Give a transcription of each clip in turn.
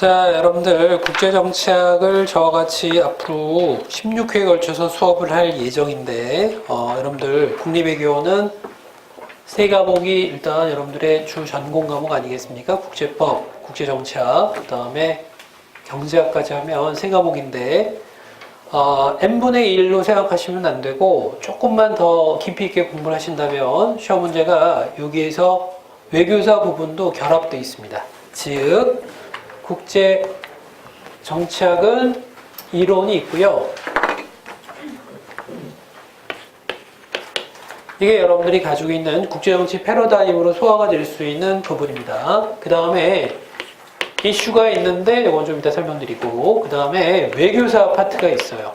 자, 여러분들 국제정치학을 저와 같이 앞으로 16회에 걸쳐서 수업을 할 예정인데 여러분들 국립외교는 세 과목이 일단 여러분들의 주 전공 과목 아니겠습니까? 국제법, 국제정치학, 그 다음에 경제학까지 하면 세 과목인데 n분의 1로 생각하시면 안 되고 조금만 더 깊이 있게 공부를 하신다면 시험 문제가 여기에서 외교사 부분도 결합되어 있습니다. 즉 국제 정치학은 이론이 있고요. 이게 여러분들이 가지고 있는 국제정치 패러다임으로 소화가 될 수 있는 부분입니다. 그 다음에 이슈가 있는데 이건 좀 이따 설명드리고, 그 다음에 외교사 파트가 있어요.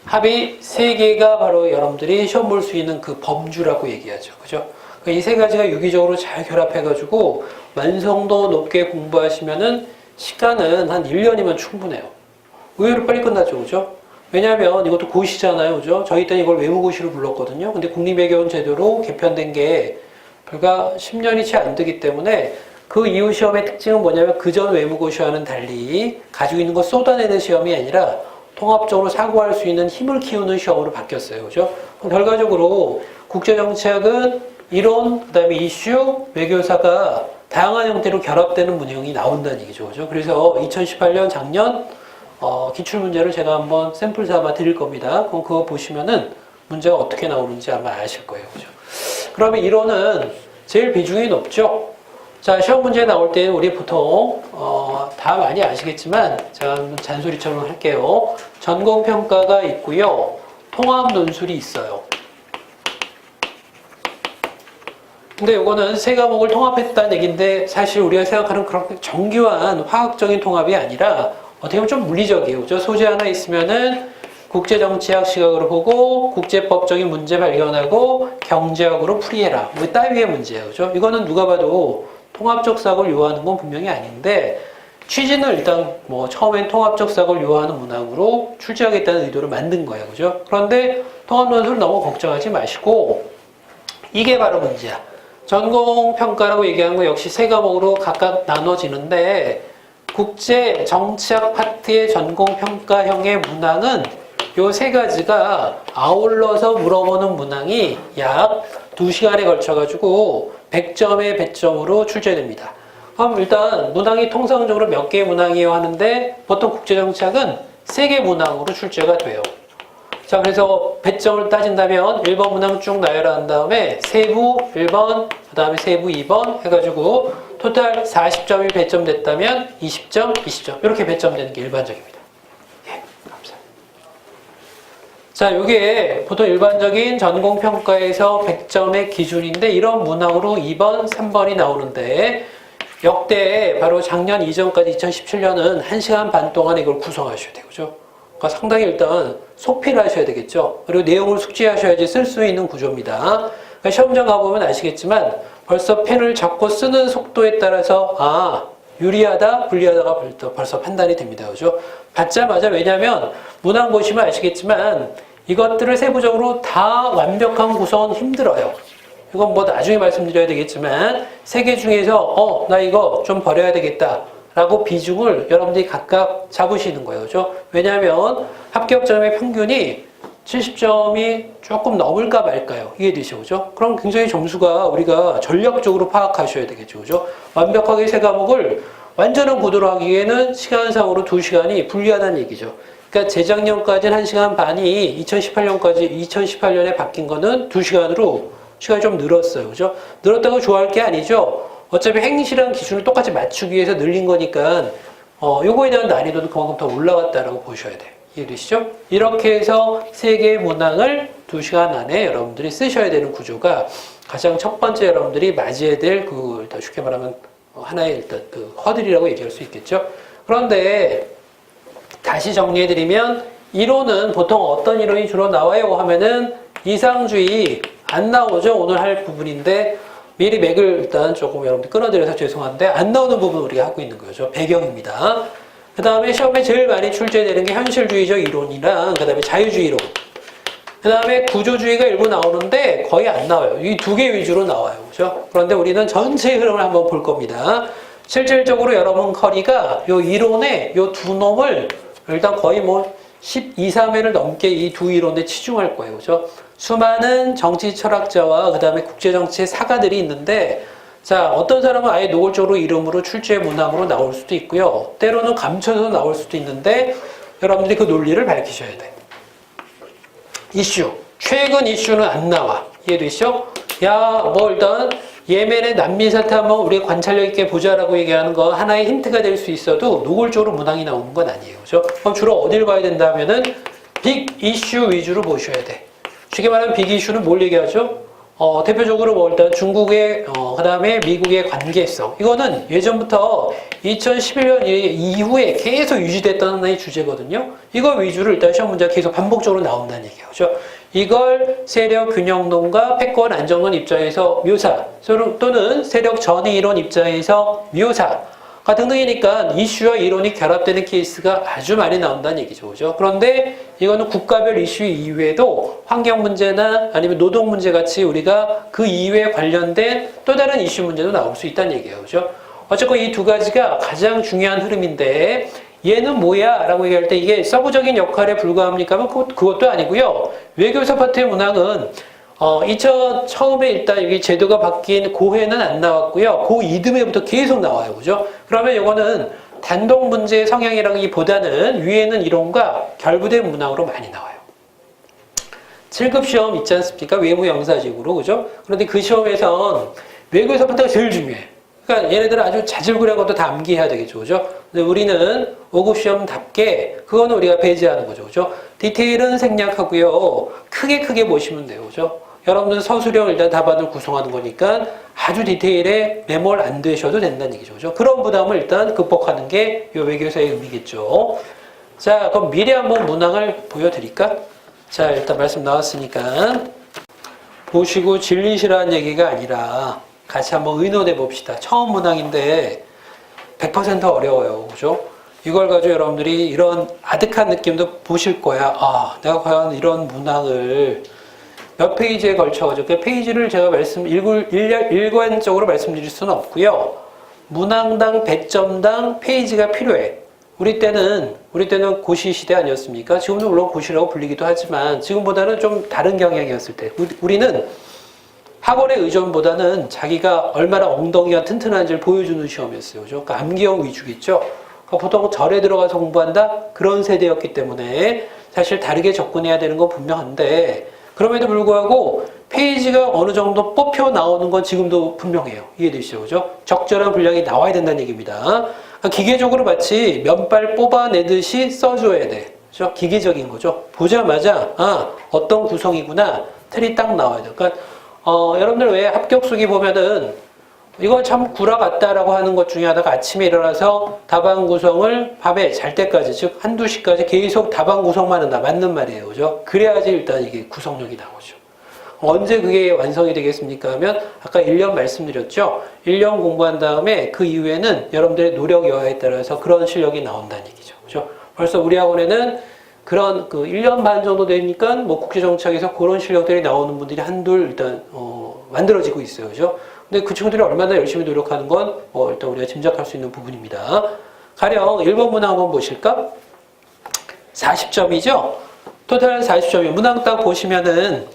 합의 3개가 바로 여러분들이 시험 볼 수 있는 그 범주라고 얘기하죠. 그죠? 이 세 가지가 유기적으로 잘 결합해가지고 완성도 높게 공부하시면은 시간은 한 1년이면 충분해요. 의외로 빨리 끝나죠. 그죠? 왜냐하면 이것도 고시잖아요. 그죠? 저희 때는 이걸 외무고시로 불렀거든요. 근데 국립외교원 제도로 개편된 게 불과 10년이 채 안 되기 때문에 그 이후 시험의 특징은 뭐냐면 그전 외무고시와는 달리 가지고 있는 거 쏟아내는 시험이 아니라 통합적으로 사고할 수 있는 힘을 키우는 시험으로 바뀌었어요. 그죠? 결과적으로 국제정치학은 이론, 그 다음에 이슈, 외교사가 다양한 형태로 결합되는 문형이 나온다는 얘기죠. 그죠? 그래서 2018년 작년 기출문제를 제가 한번 샘플 삼아 드릴 겁니다. 그럼 그거 보시면은 문제가 어떻게 나오는지 아마 아실 거예요. 그죠? 그러면 이론은 제일 비중이 높죠. 자, 시험 문제 나올 때 우리 보통 다 많이 아시겠지만 제가 한번 잔소리처럼 할게요. 전공평가가 있고요. 통합 논술이 있어요. 근데 이거는 세 과목을 통합했다는 얘기인데 사실 우리가 생각하는 그런 정교한 화학적인 통합이 아니라 어떻게 보면 좀 물리적이에요. 그죠? 소재 하나 있으면은 국제정치학 시각으로 보고 국제법적인 문제 발견하고 경제학으로 풀이해라. 뭐 따위의 문제예요. 그죠? 이거는 누가 봐도 통합적 사고를 요하는 건 분명히 아닌데 취지는 일단 뭐 처음엔 통합적 사고를 요하는 문항으로 출제하겠다는 의도를 만든 거예요. 그죠? 그런데 통합 논술 너무 걱정하지 마시고 이게 바로 문제야. 전공평가라고 얘기하는 거 역시 세 과목으로 각각 나눠지는데 국제 정치학 파트의 전공평가형의 문항은 요 세 가지가 아울러서 물어보는 문항이 약 2시간에 걸쳐가지고 100점의 배점으로 출제됩니다. 그럼 일단 문항이 통상적으로 몇 개의 문항이에요 하는데 보통 국제정치학은 3개 문항으로 출제가 돼요. 자, 그래서 배점을 따진다면 1번 문항 쭉 나열한 다음에 세부 1번, 그 다음에 세부 2번 해가지고 토탈 40점이 배점됐다면 20점, 20점 이렇게 배점되는 게 일반적입니다. 예, 감사합니다. 자, 이게 보통 일반적인 전공평가에서 100점의 기준인데 이런 문항으로 2번, 3번이 나오는데 역대 바로 작년 이전까지 2017년은 1시간 반 동안 이걸 구성하셔야 돼요. 그죠? 그러니까 상당히 일단 속필을 하셔야 되겠죠. 그리고 내용을 숙지하셔야지 쓸 수 있는 구조입니다. 그러니까 시험장 가보면 아시겠지만 벌써 펜을 잡고 쓰는 속도에 따라서 유리하다, 불리하다가 벌써 판단이 됩니다. 그죠? 받자마자 왜냐하면 문항 보시면 아시겠지만 이것들을 세부적으로 다 완벽한 구성은 힘들어요. 이건 뭐 나중에 말씀드려야 되겠지만 세 개 중에서 나 이거 좀 버려야 되겠다. 라고 비중을 여러분들이 각각 잡으시는 거예요. 그죠? 왜냐하면 합격점의 평균이 70점이 조금 넘을까 말까요? 이해되시죠? 그죠? 그럼 굉장히 점수가 우리가 전략적으로 파악하셔야 되겠죠. 그죠? 완벽하게 세 과목을 완전한 구도로 하기에는 시간상으로 2시간이 불리하다는 얘기죠. 그러니까 재작년까지는 1시간 반이 2018년에 바뀐 거는 2시간으로 시간이 좀 늘었어요. 그죠? 늘었다고 좋아할 게 아니죠. 어차피 행실한 기준을 똑같이 맞추기 위해서 늘린 거니까 요거에 대한 난이도도 그만큼 더 올라갔다라고 보셔야 돼요. 이해되시죠? 이렇게 해서 3개의 문항을 2시간 안에 여러분들이 쓰셔야 되는 구조가 가장 첫 번째 여러분들이 맞이해야 될 일단 쉽게 말하면 하나의 일단 그 허들이라고 얘기할 수 있겠죠. 그런데 다시 정리해드리면 이론은 보통 어떤 이론이 주로 나와요 하면은 이상주의 안 나오죠. 오늘 할 부분인데 미리 맥을 일단 조금 여러분들 끊어드려서 죄송한데 안 나오는 부분 우리가 하고 있는 거죠. 배경입니다. 그 다음에 시험에 제일 많이 출제되는 게 현실주의적 이론이랑 그 다음에 자유주의론, 그 다음에 구조주의가 일부 나오는데 거의 안 나와요. 이 2개 위주로 나와요. 그죠? 그런데 우리는 전체의 흐름을 한번 볼 겁니다. 실질적으로 여러분 커리가 요 이론에 요 두 놈을 일단 거의 뭐 12, 3회를 넘게 이 두 이론에 치중할 거예요. 그죠? 수많은 정치 철학자와 그 다음에 국제정치의 사가들이 있는데, 자, 어떤 사람은 아예 노골적으로 이름으로 출제 문항으로 나올 수도 있고요. 때로는 감춰서 나올 수도 있는데, 여러분들이 그 논리를 밝히셔야 돼. 이슈. 최근 이슈는 안 나와. 이해되시죠? 야, 뭐 일단 예멘의 난민 사태 한번 우리가 관찰력 있게 보자라고 얘기하는 거 하나의 힌트가 될 수 있어도 노골적으로 문항이 나오는 건 아니에요. 그죠? 그럼 주로 어딜 봐야 된다 하면은 빅 이슈 위주로 보셔야 돼. 쉽게 말하면 빅 이슈는 뭘 얘기하죠? 대표적으로 뭐 일단 중국의 그 다음에 미국의 관계성, 이거는 예전부터 2011년 이후에 계속 유지됐던 하나의 주제거든요. 이거 위주로 일단 시험 문제가 계속 반복적으로 나온다는 얘기예요. 그렇죠? 이걸 세력 균형론과 패권 안정론 입장에서 묘사, 또는 세력 전위 이론 입장에서 묘사 등등이니까 이슈와 이론이 결합되는 케이스가 아주 많이 나온다는 얘기죠. 그죠? 그런데 이거는 국가별 이슈 이외에도 환경 문제나 아니면 노동 문제 같이 우리가 그 이외에 관련된 또 다른 이슈 문제도 나올 수 있다는 얘기예요. 그죠? 어쨌건 이 두 가지가 가장 중요한 흐름인데, 얘는 뭐야? 라고 얘기할 때 이게 서브적인 역할에 불과합니까? 하면 그것도 아니고요. 외교사 파트의 문항은 처음에 일단 여기 제도가 바뀐 고해는 안 나왔고요. 고 이듬해부터 계속 나와요. 그죠? 그러면 이거는 단독 문제의 성향이라기보다는 위에는 이론과 결부된 문항으로 많이 나와요. 7급 시험 있지 않습니까? 외무 영사직으로. 그죠? 그런데 그 시험에선 외교사 파트가 제일 중요해. 그러니까 얘네들은 아주 자질구레한 것도 다 암기해야 되겠죠. 그죠? 근데 우리는 5급 시험답게 그거는 우리가 배제하는 거죠. 그죠? 디테일은 생략하고요. 크게 보시면 돼요. 그죠? 여러분들 서술형 일단 답안을 구성하는 거니까 아주 디테일에 매몰 안 되셔도 된다는 얘기죠. 그죠? 그런 부담을 일단 극복하는 게 이 외교사의 의미겠죠. 자, 그럼 미리 한번 문항을 보여드릴까? 자, 일단 말씀 나왔으니까 보시고 질리시라는 얘기가 아니라 같이 한번 의논해 봅시다. 처음 문항인데 100% 어려워요. 그죠? 이걸 가지고 여러분들이 이런 아득한 느낌도 보실 거야. 아, 내가 과연 이런 문항을 몇 페이지에 걸쳐가지고, 그 페이지를 제가 일관적으로 말씀드릴 수는 없고요. 문항당 100점당 페이지가 필요해. 우리 때는 고시 시대 아니었습니까? 지금도 물론 고시라고 불리기도 하지만 지금보다는 좀 다른 경향이었을 때, 우리는 학원의 의존보다는 자기가 얼마나 엉덩이가 튼튼한지를 보여주는 시험이었어요. 그죠? 그러니까 암기형 위주겠죠? 그러니까 보통 절에 들어가서 공부한다? 그런 세대였기 때문에 사실 다르게 접근해야 되는 건 분명한데, 그럼에도 불구하고 페이지가 어느 정도 뽑혀 나오는 건 지금도 분명해요. 이해되시죠? 그죠? 적절한 분량이 나와야 된다는 얘기입니다. 그러니까 기계적으로 마치 면발 뽑아내듯이 써줘야 돼. 그죠? 기계적인 거죠. 보자마자, 아, 어떤 구성이구나. 틀이 딱 나와야 돼. 그러니까 여러분들 왜 합격수기 보면은 이거 참 구라 같다라고 하는 것 중에 하나가 아침에 일어나서 답안 구성을 밤에 잘 때까지, 즉 한두 시까지 계속 답안 구성만 한다. 맞는 말이에요. 그죠? 그래야지 일단 이게 구성력이 나오죠. 언제 그게 완성이 되겠습니까? 하면 아까 1년 말씀드렸죠? 1년 공부한 다음에 그 이후에는 여러분들의 노력 여하에 따라서 그런 실력이 나온다는 얘기죠. 그죠? 벌써 우리 학원에는 그런 1년 반 정도 되니까 뭐 국제정치학에서 그런 실력들이 나오는 분들이 한둘 일단 만들어지고 있어요. 그죠? 근데 그 친구들이 얼마나 열심히 노력하는 건 일단 우리가 짐작할 수 있는 부분입니다. 가령 1번 문항 한번 보실까? 40점이죠? 토탈 40점이에요. 문항 딱 보시면은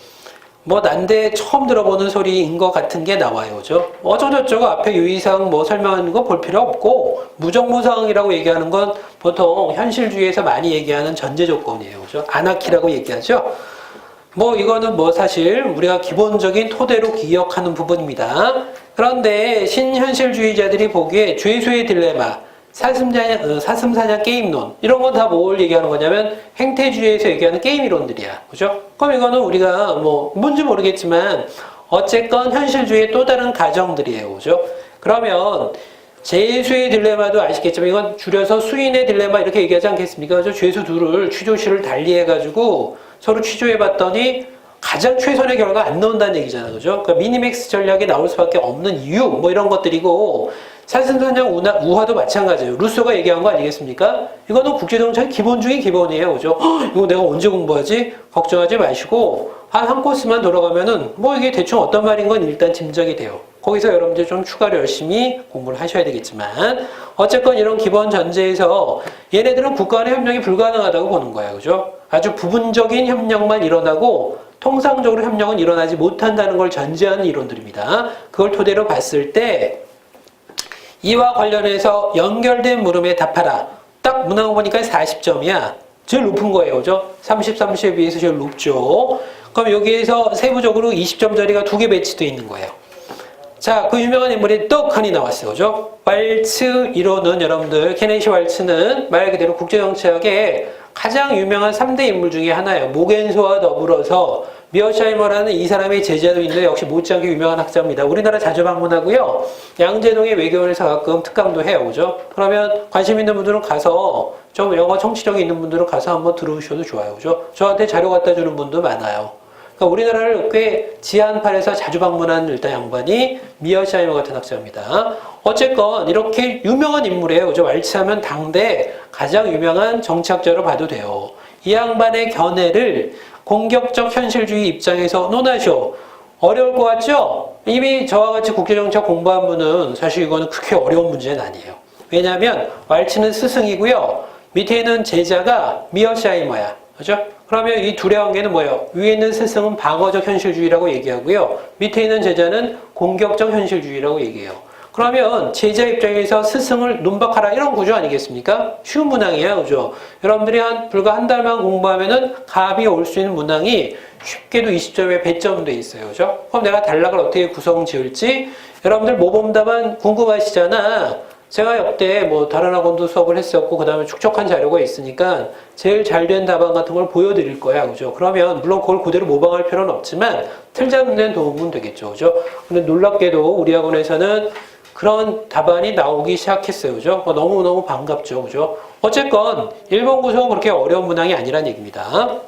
뭐 난데 처음 들어보는 소리인 것 같은 게 나와요. 그죠? 어쩌고저쩌고 앞에 유의사항 뭐 설명하는 거 볼 필요 없고, 무정무상이라고 얘기하는 건 보통 현실주의에서 많이 얘기하는 전제 조건이에요. 그죠? 아나키라고 얘기하죠? 뭐 이거는 뭐 사실 우리가 기본적인 토대로 기억하는 부분입니다. 그런데 신현실주의자들이 보기에 죄수의 딜레마, 사슴사냥 게임론, 이런 건 다 뭘 얘기하는 거냐면 행태주의에서 얘기하는 게임 이론들이야. 그죠? 그럼 이거는 우리가 뭐 뭔지 모르겠지만 어쨌건 현실주의의 또 다른 가정들이에요. 그죠? 그러면 죄수의 딜레마도 아시겠지만 이건 줄여서 수인의 딜레마 이렇게 얘기하지 않겠습니까? 그죠? 죄수 둘을 취조실을 달리해가지고 서로 취조해봤더니 가장 최선의 결과가 안 나온다는 얘기잖아요. 그죠? 그러니까 미니맥스 전략이 나올 수밖에 없는 이유, 뭐 이런 것들이고, 사슴사냥 우화도 마찬가지예요. 루소가 얘기한 거 아니겠습니까? 이거는 국제정치의 기본 중에 기본이에요. 그죠? 이거 내가 언제 공부하지? 걱정하지 마시고, 한 코스만 돌아가면은, 뭐 이게 대충 어떤 말인 건 일단 짐작이 돼요. 거기서 여러분들 좀 추가로 열심히 공부를 하셔야 되겠지만 어쨌건 이런 기본 전제에서 얘네들은 국가 간의 협력이 불가능하다고 보는 거예요. 그죠? 아주 부분적인 협력만 일어나고 통상적으로 협력은 일어나지 못한다는 걸 전제하는 이론들입니다. 그걸 토대로 봤을 때 이와 관련해서 연결된 물음에 답하라. 딱 문항 보니까 40점이야. 제일 높은 거예요. 그죠? 30, 30에 비해서 제일 높죠. 그럼 여기에서 세부적으로 20점짜리가 2개 배치되어 있는 거예요. 자, 그 유명한 인물이 떡하니 나왔어요. 그죠? 왈츠 1호는 여러분들, 케네시 왈츠는 말 그대로 국제정치학의 가장 유명한 3대 인물 중에 하나예요. 모겐소와 더불어서 미어샤이머라는 이 사람의 제자도 있는데 역시 못지않게 유명한 학자입니다. 우리나라 자주 방문하고요. 양재동의 외교원에서 가끔 특강도 해요. 그죠? 그러면 관심 있는 분들은 가서 좀 영어 청취력이 있는 분들은 가서 한번 들어오셔도 좋아요. 그죠? 저한테 자료 갖다 주는 분도 많아요. 그러니까 우리나라를 꽤 지한팔에서 자주 방문한 일단 양반이 미어샤이머 같은 학자입니다. 어쨌건 이렇게 유명한 인물이에요. 그죠? 왈츠하면 당대 가장 유명한 정치학자로 봐도 돼요. 이 양반의 견해를 공격적 현실주의 입장에서 논하셔. 어려울 것 같죠? 이미 저와 같이 국제정치학 공부한 분은 사실 이거는 그렇게 어려운 문제는 아니에요. 왜냐하면 왈츠는 스승이고요. 밑에 있는 제자가 미어샤이머야. 그죠? 그러면 이 둘의 관계는 뭐예요? 위에 있는 스승은 방어적 현실주의라고 얘기하고요. 밑에 있는 제자는 공격적 현실주의라고 얘기해요. 그러면 제자 입장에서 스승을 논박하라 이런 구조 아니겠습니까? 쉬운 문항이에요. 그죠? 여러분들이 불과 한 달만 공부하면은 갑이 올 수 있는 문항이 쉽게도 20점에 100점 돼 있어요. 그죠? 그럼 내가 단락을 어떻게 구성 지을지 여러분들 모범답안 궁금하시잖아. 제가 역대 다른 학원도 수업을 했었고 그 다음에 축적한 자료가 있으니까 제일 잘된 답안 같은 걸 보여드릴 거야. 그죠? 그러면 물론 그걸 그대로 모방할 필요는 없지만 틀잡는 데는 도움은 되겠죠. 그죠? 근데 놀랍게도 우리 학원에서는 그런 답안이 나오기 시작했어요. 그죠? 너무너무 반갑죠. 그죠? 어쨌건 1번 구성은 그렇게 어려운 문항이 아니란 얘기입니다.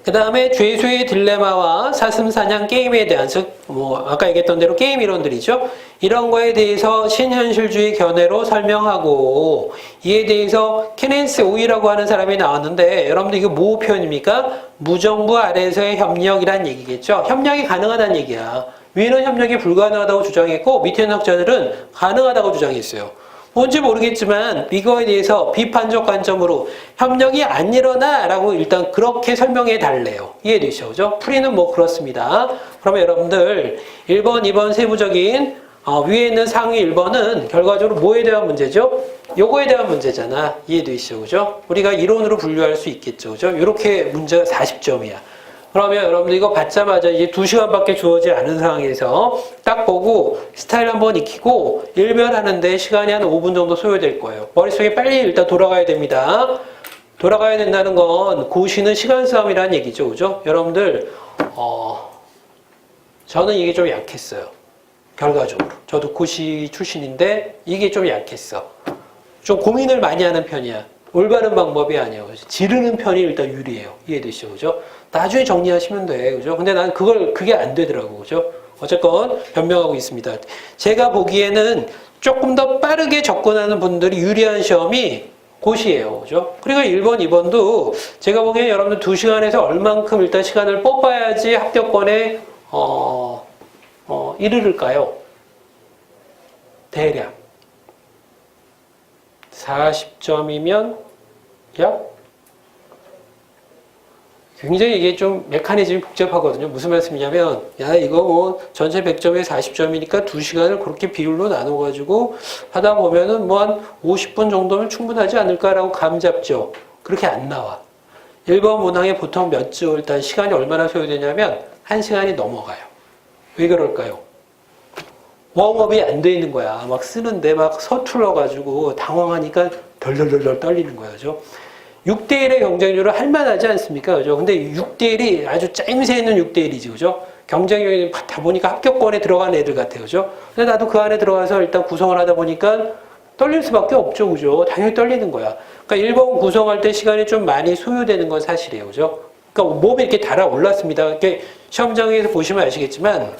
그 다음에 죄수의 딜레마와 사슴사냥 게임에 대한, 즉, 아까 얘기했던 대로 게임 이론들이죠. 이런 거에 대해서 신현실주의 견해로 설명하고, 이에 대해서 케넨스 오이라고 하는 사람이 나왔는데, 여러분들 이게 뭐 표현입니까? 무정부 아래에서의 협력이란 얘기겠죠. 협력이 가능하다는 얘기야. 위는 협력이 불가능하다고 주장했고, 밑에 있는 학자들은 가능하다고 주장했어요. 뭔지 모르겠지만 이거에 대해서 비판적 관점으로 협력이 안 일어나 라고 일단 그렇게 설명해 달래요. 이해되시죠? 그죠? 풀이는 그렇습니다. 그러면 여러분들 1번, 2번 세부적인 위에 있는 상위 1번은 결과적으로 뭐에 대한 문제죠? 요거에 대한 문제잖아. 이해되시죠? 그죠? 우리가 이론으로 분류할 수 있겠죠. 그죠? 이렇게 문제가 40점이야. 그러면 여러분들 이거 받자마자 이제 2시간밖에 주어지지 않은 상황에서 딱 보고 스타일 한번 익히고 일별하는데 시간이 한 5분 정도 소요될 거예요. 머릿속에 빨리 일단 돌아가야 됩니다. 돌아가야 된다는 건 고시는 시간 싸움이라는 얘기죠. 그죠? 여러분들 저는 이게 좀 약했어요. 결과적으로. 저도 고시 출신인데 이게 좀 약했어. 좀 고민을 많이 하는 편이야. 올바른 방법이 아니에요. 지르는 편이 일단 유리해요. 이해되시죠? 그죠? 나중에 정리하시면 돼. 그죠? 근데 난 그게 안 되더라고. 그죠? 어쨌건 변명하고 있습니다. 제가 보기에는 조금 더 빠르게 접근하는 분들이 유리한 시험이 고시예요. 그죠? 그리고 1번, 2번도 제가 보기엔 여러분들 2시간에서 얼만큼 일단 시간을 뽑아야지 합격권에, 이르를까요? 대략. 40점이면 약? 굉장히 이게 좀 메커니즘이 복잡하거든요. 무슨 말씀이냐면, 이거 전체 100점에 40점이니까 2시간을 그렇게 비율로 나눠가지고 하다 보면은 한 50분 정도면 충분하지 않을까라고 감 잡죠. 그렇게 안 나와. 1번 문항에 보통 몇 주, 일단 시간이 얼마나 소요되냐면 1시간이 넘어가요. 왜 그럴까요? 웜업이 안 돼 있는 거야. 막 쓰는데 막 서툴러가지고 당황하니까 덜덜덜 떨리는 거죠. 6대1의 경쟁률을 할만하지 않습니까? 그죠? 근데 6대1이 아주 짜임새 있는 6대1이지. 그죠? 경쟁률이 다 보니까 합격권에 들어간 애들 같아요. 그죠? 근데 나도 그 안에 들어가서 일단 구성을 하다 보니까 떨릴 수밖에 없죠. 그죠? 당연히 떨리는 거야. 그러니까 1번 구성할 때 시간이 좀 많이 소요되는 건 사실이에요. 그죠? 그러니까 몸이 이렇게 달아올랐습니다. 이렇게 시험장에서 보시면 아시겠지만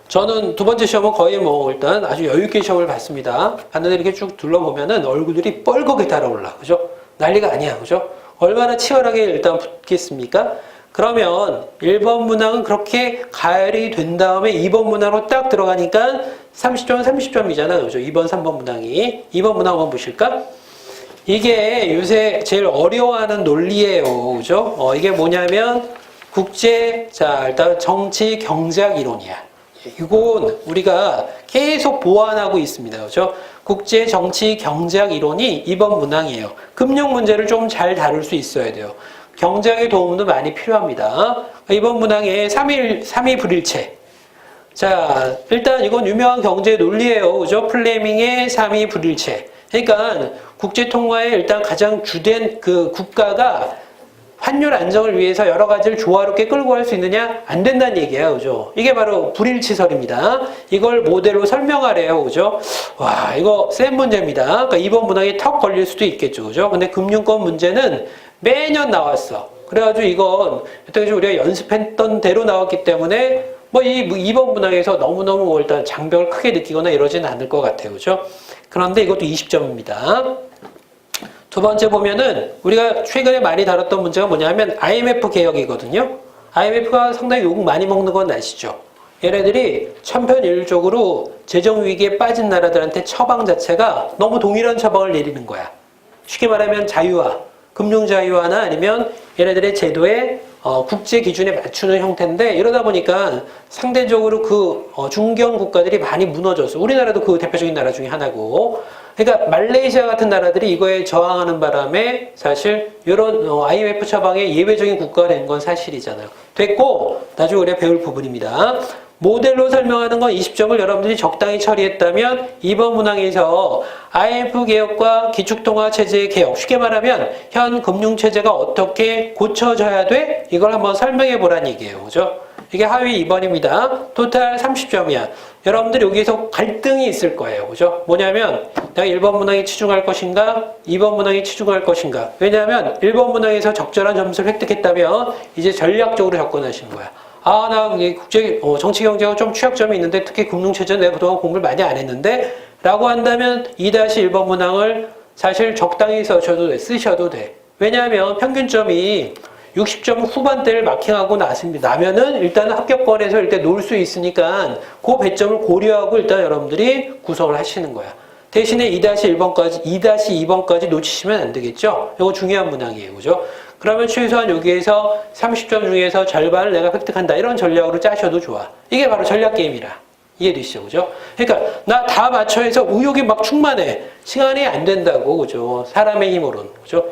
저는 두 번째 시험은 거의 일단 아주 여유있게 시험을 봤습니다. 봤는데 이렇게 쭉 둘러보면은 얼굴들이 뻘겋게 달아올라. 그죠? 난리가 아니야. 그죠? 얼마나 치열하게 일단 붙겠습니까? 그러면 1번 문항은 그렇게 가열이 된 다음에 2번 문항으로 딱 들어가니까 30점은 30점이잖아요. 그죠? 2번, 3번 문항이. 2번 문항 한번 보실까? 이게 요새 제일 어려워하는 논리예요. 그죠? 이게 뭐냐면 자, 일단 정치 경제학 이론이야. 이건 우리가 계속 보완하고 있습니다. 그죠? 국제 정치 경제학 이론이 2번 문항이에요. 금융 문제를 좀 잘 다룰 수 있어야 돼요. 경제학의 도움도 많이 필요합니다. 이번 문항에 3위 불일체. 자, 일단 이건 유명한 경제 논리예요. 그죠? 플레밍의 3위 불일체. 그러니까 국제 통화에 일단 가장 주된 그 국가가 환율 안정을 위해서 여러 가지를 조화롭게 끌고 갈 수 있느냐? 안 된다는 얘기예요. 그죠? 이게 바로 불일치설입니다. 이걸 모델로 설명하래요. 그죠? 와, 이거 센 문제입니다. 그러니까 이번 문항에 턱 걸릴 수도 있겠죠. 그죠? 근데 금융권 문제는 매년 나왔어. 그래가지고 이건 여태까지 우리가 연습했던 대로 나왔기 때문에 이번 문항에서 너무너무 일단 장벽을 크게 느끼거나 이러지는 않을 것 같아요. 그죠? 그런데 이것도 20점입니다. 두 번째 보면은 우리가 최근에 많이 다뤘던 문제가 뭐냐면 IMF 개혁이거든요. IMF가 상당히 욕 많이 먹는 건 아시죠? 얘네들이 천편일률적으로 재정위기에 빠진 나라들한테 처방 자체가 너무 동일한 처방을 내리는 거야. 쉽게 말하면 자유화, 금융자유화나 아니면 얘네들의 제도에 국제 기준에 맞추는 형태인데 이러다 보니까 상대적으로 중견 국가들이 많이 무너졌어. 우리나라도 그 대표적인 나라 중에 하나고. 그러니까 말레이시아 같은 나라들이 이거에 저항하는 바람에 사실 이런 IMF 처방의 예외적인 국가가 된 건 사실이잖아요. 됐고 나중에 우리가 배울 부분입니다. 모델로 설명하는 건 20점을 여러분들이 적당히 처리했다면 이번 문항에서 IMF 개혁과 기축통화 체제의 개혁, 쉽게 말하면 현 금융체제가 어떻게 고쳐져야 돼? 이걸 한번 설명해 보라는 얘기예요. 그죠? 이게 하위 2번입니다. 토탈 30점이야. 여러분들 여기에서 갈등이 있을 거예요. 그죠? 뭐냐면 내가 1번 문항에 치중할 것인가? 2번 문항에 치중할 것인가? 왜냐하면 1번 문항에서 적절한 점수를 획득했다면 이제 전략적으로 접근하시는 거야. 나 국제 정치 경제가 좀 취약점이 있는데 특히 금융체제는 내가 그동안 공부를 많이 안 했는데 라고 한다면 2-1번 문항을 사실 적당히 쓰셔도 돼. 왜냐하면 평균점이 60점 후반대를 마킹하고 나면은 일단 합격권에서 일단 놓을 수 있으니까 그 배점을 고려하고 일단 여러분들이 구성을 하시는 거야. 대신에 2-2번까지 놓치시면 안 되겠죠? 이거 중요한 문항이에요. 그죠? 그러면 최소한 여기에서 30점 중에서 절반을 내가 획득한다. 이런 전략으로 짜셔도 좋아. 이게 바로 전략 게임이라. 이해되시죠? 그죠? 그러니까 나 다 맞춰해서 의욕이 막 충만해. 시간이 안 된다고. 그죠? 사람의 힘으로는. 그죠?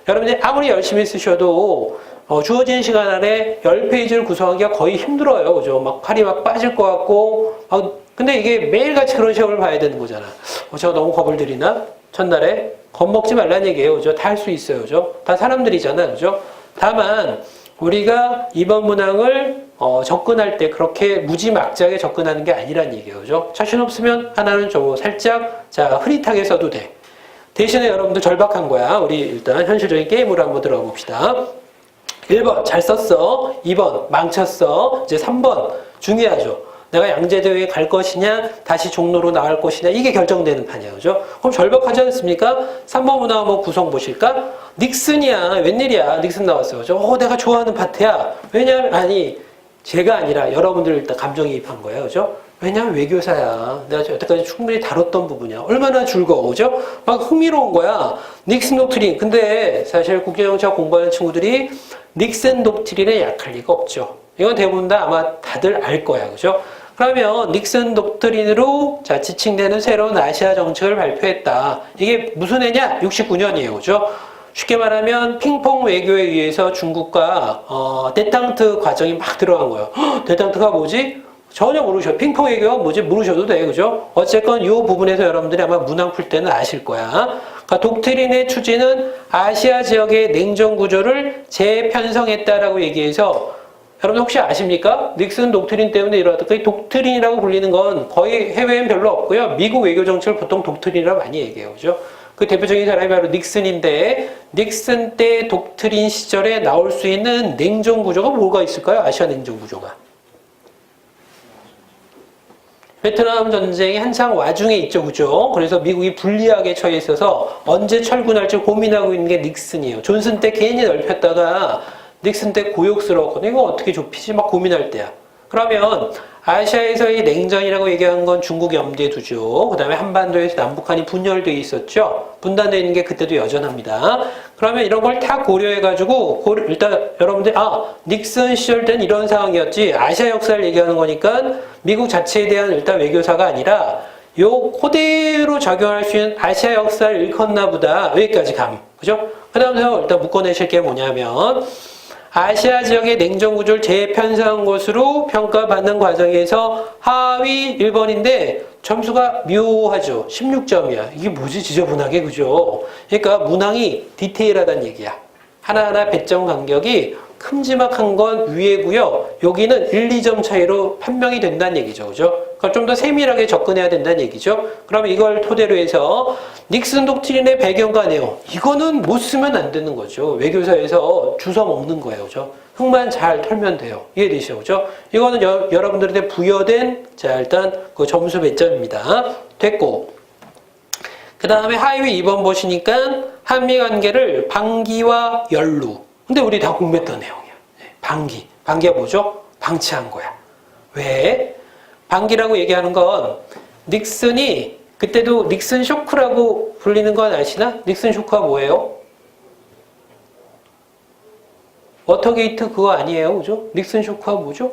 여러분들이 아무리 열심히 쓰셔도 주어진 시간 안에 10페이지를 구성하기가 거의 힘들어요. 그죠? 막 팔이 막 빠질 것 같고. 근데 이게 매일같이 그런 시험을 봐야 되는 거잖아. 제가 너무 겁을 들이나? 첫날에? 겁먹지 말라는 얘기예요. 그죠? 다 할 수 있어요. 그죠? 다 사람들이잖아. 그죠? 다만, 우리가 이번 문항을 접근할 때 그렇게 무지막지하게 접근하는 게 아니란 얘기예요. 그죠? 자신 없으면 하나는 좀 살짝, 흐릿하게 써도 돼. 대신에 여러분들 절박한 거야. 우리 일단 현실적인 게임으로 한번 들어가 봅시다. 1번, 잘 썼어. 2번, 망쳤어. 이제 3번, 중요하죠. 내가 양재대회에 갈 것이냐, 다시 종로로 나갈 것이냐, 이게 결정되는 판이에요. 그죠? 그럼 절박하지 않습니까? 3번 문항 한번 구성 보실까? 닉슨이야. 웬일이야. 닉슨 나왔어요. 그죠? 내가 좋아하는 파트야. 왜냐면, 제가 아니라 여러분들 일단 감정이입한 거예요. 그죠? 왜냐면 외교사야. 내가 여태까지 충분히 다뤘던 부분이야. 얼마나 즐거워. 그죠? 막 흥미로운 거야. 닉슨 독트린. 근데 사실 국제정치학 공부하는 친구들이 닉슨 독트린에 약할 리가 없죠. 이건 대부분 다 아마 다들 알 거야. 그죠? 그러면 닉슨 독트린으로 지칭되는 새로운 아시아 정책을 발표했다. 이게 무슨 해냐? 69년이에요. 그죠? 쉽게 말하면 핑퐁 외교에 의해서 중국과 데탕트 과정이 막 들어간 거예요. 데탕트가 뭐지? 전혀 모르셔. 핑퐁 외교가 뭐지? 모르셔도 돼. 그죠? 어쨌건 이 부분에서 여러분들이 아마 문항 풀 때는 아실 거야. 그러니까 독트린의 추진은 아시아 지역의 냉전 구조를 재편성했다라고 얘기해서 여러분 혹시 아십니까? 닉슨 독트린 때문에 일어났던 그 독트린이라고 불리는 건 거의 해외엔 별로 없고요. 미국 외교 정책을 보통 독트린이라고 많이 얘기해요. 그죠? 그 대표적인 사람이 바로 닉슨인데 닉슨 때 독트린 시절에 나올 수 있는 냉전 구조가 뭐가 있을까요? 아시아 냉전 구조가. 베트남 전쟁이 한창 와중에 있죠. 그죠? 그래서 미국이 불리하게 처해 있어서 언제 철군할지 고민하고 있는 게 닉슨이에요. 존슨 때 괜히 넓혔다가 닉슨 때 고욕스러웠거든. 이거 어떻게 좁히지? 막 고민할 때야. 그러면 아시아에서의 냉전이라고 얘기한 건 중국 염두에 두죠. 그 다음에 한반도에서 남북한이 분열되어 있었죠. 분단되어 있는 게 그때도 여전합니다. 그러면 이런 걸 다 고려해가지고 일단 여러분들 닉슨 시절 때는 이런 상황이었지. 아시아 역사를 얘기하는 거니까 미국 자체에 대한 일단 외교사가 아니라 요 그대로 적용할 수 있는 아시아 역사를 일컫나 보다. 여기까지 감. 그죠? 그 다음에 일단 묶어내실 게 뭐냐면 아시아 지역의 냉전 구조를 재편성한 것으로 평가받는 과정에서 하위 1번인데 점수가 묘하죠. 16점이야. 이게 뭐지? 지저분하게, 그죠? 그러니까 문항이 디테일하다는 얘기야. 하나하나 배점 간격이 큼지막한 건 위에고요. 여기는 1, 2점 차이로 판명이 된다는 얘기죠. 그죠? 그러니까 좀 더 세밀하게 접근해야 된다는 얘기죠. 그럼 이걸 토대로 해서 닉슨 독트린의 배경과 내용, 이거는 못 쓰면 안 되는 거죠. 외교사에서 주워 먹는 거예요. 그죠? 흙만 잘 털면 돼요. 이해되시죠? 그죠? 이거는 여러분들한테 부여된, 자, 일단 그 점수 배점입니다. 됐고. 그 다음에 하위 2번 보시니까 한미 관계를 방기와 연루. 근데 우리 다 공부했던 내용이야. 방기. 방기가 뭐죠? 방치한 거야. 왜? 방기라고 얘기하는 건 닉슨이 그때도 닉슨 쇼크라고 불리는 건 아시나? 닉슨 쇼크가 뭐예요? 워터게이트 그거 아니에요. 그죠? 닉슨 쇼크가 뭐죠?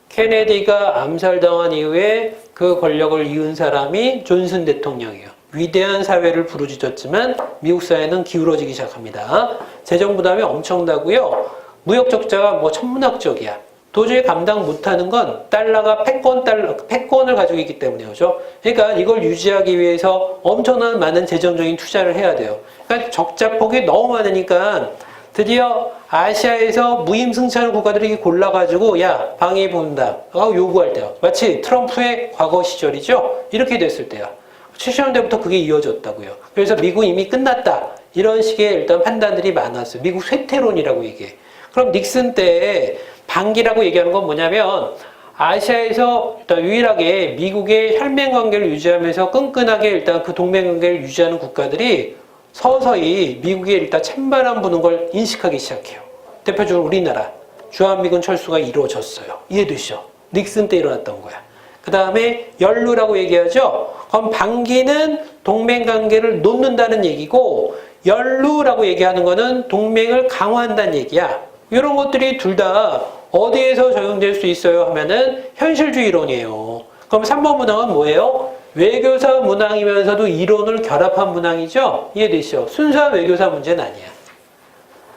케네디가 암살당한 이후에 그 권력을 이은 사람이 존슨 대통령이에요. 위대한 사회를 부르짖었지만 미국 사회는 기울어지기 시작합니다. 재정 부담이 엄청나고요. 무역 적자가 뭐 천문학적이야. 도저히 감당 못하는 건 달러가 패권을 가지고 있기 때문이에요. 그죠? 그러니까 이걸 유지하기 위해서 엄청난 많은 재정적인 투자를 해야 돼요. 그러니까 적자폭이 너무 많으니까 드디어 아시아에서 무임승차하는 국가들이 골라가지고 야 방위 분담 요구할 때요. 마치 트럼프의 과거 시절이죠. 이렇게 됐을 때야. 70년대부터 그게 이어졌다고요. 그래서 미국 이미 끝났다. 이런 식의 일단 판단들이 많았어요. 미국 쇠퇴론이라고 얘기해. 그럼 닉슨 때 방기라고 얘기하는 건 뭐냐면 아시아에서 일단 유일하게 미국의 혈맹 관계를 유지하면서 끈끈하게 일단 그 동맹 관계를 유지하는 국가들이 서서히 미국에 일단 찬바람 부는 걸 인식하기 시작해요. 대표적으로 우리나라 주한미군 철수가 이루어졌어요. 이해되시죠? 닉슨 때 일어났던 거야. 그 다음에 연루라고 얘기하죠. 그럼 방기는 동맹관계를 놓는다는 얘기고 연루라고 얘기하는 거는 동맹을 강화한다는 얘기야. 이런 것들이 둘 다 어디에서 적용될 수 있어요 하면은 현실주의 이론이에요. 그럼 3번 문항은 뭐예요? 외교사 문항이면서도 이론을 결합한 문항이죠? 이해되시죠? 순수한 외교사 문제는 아니야.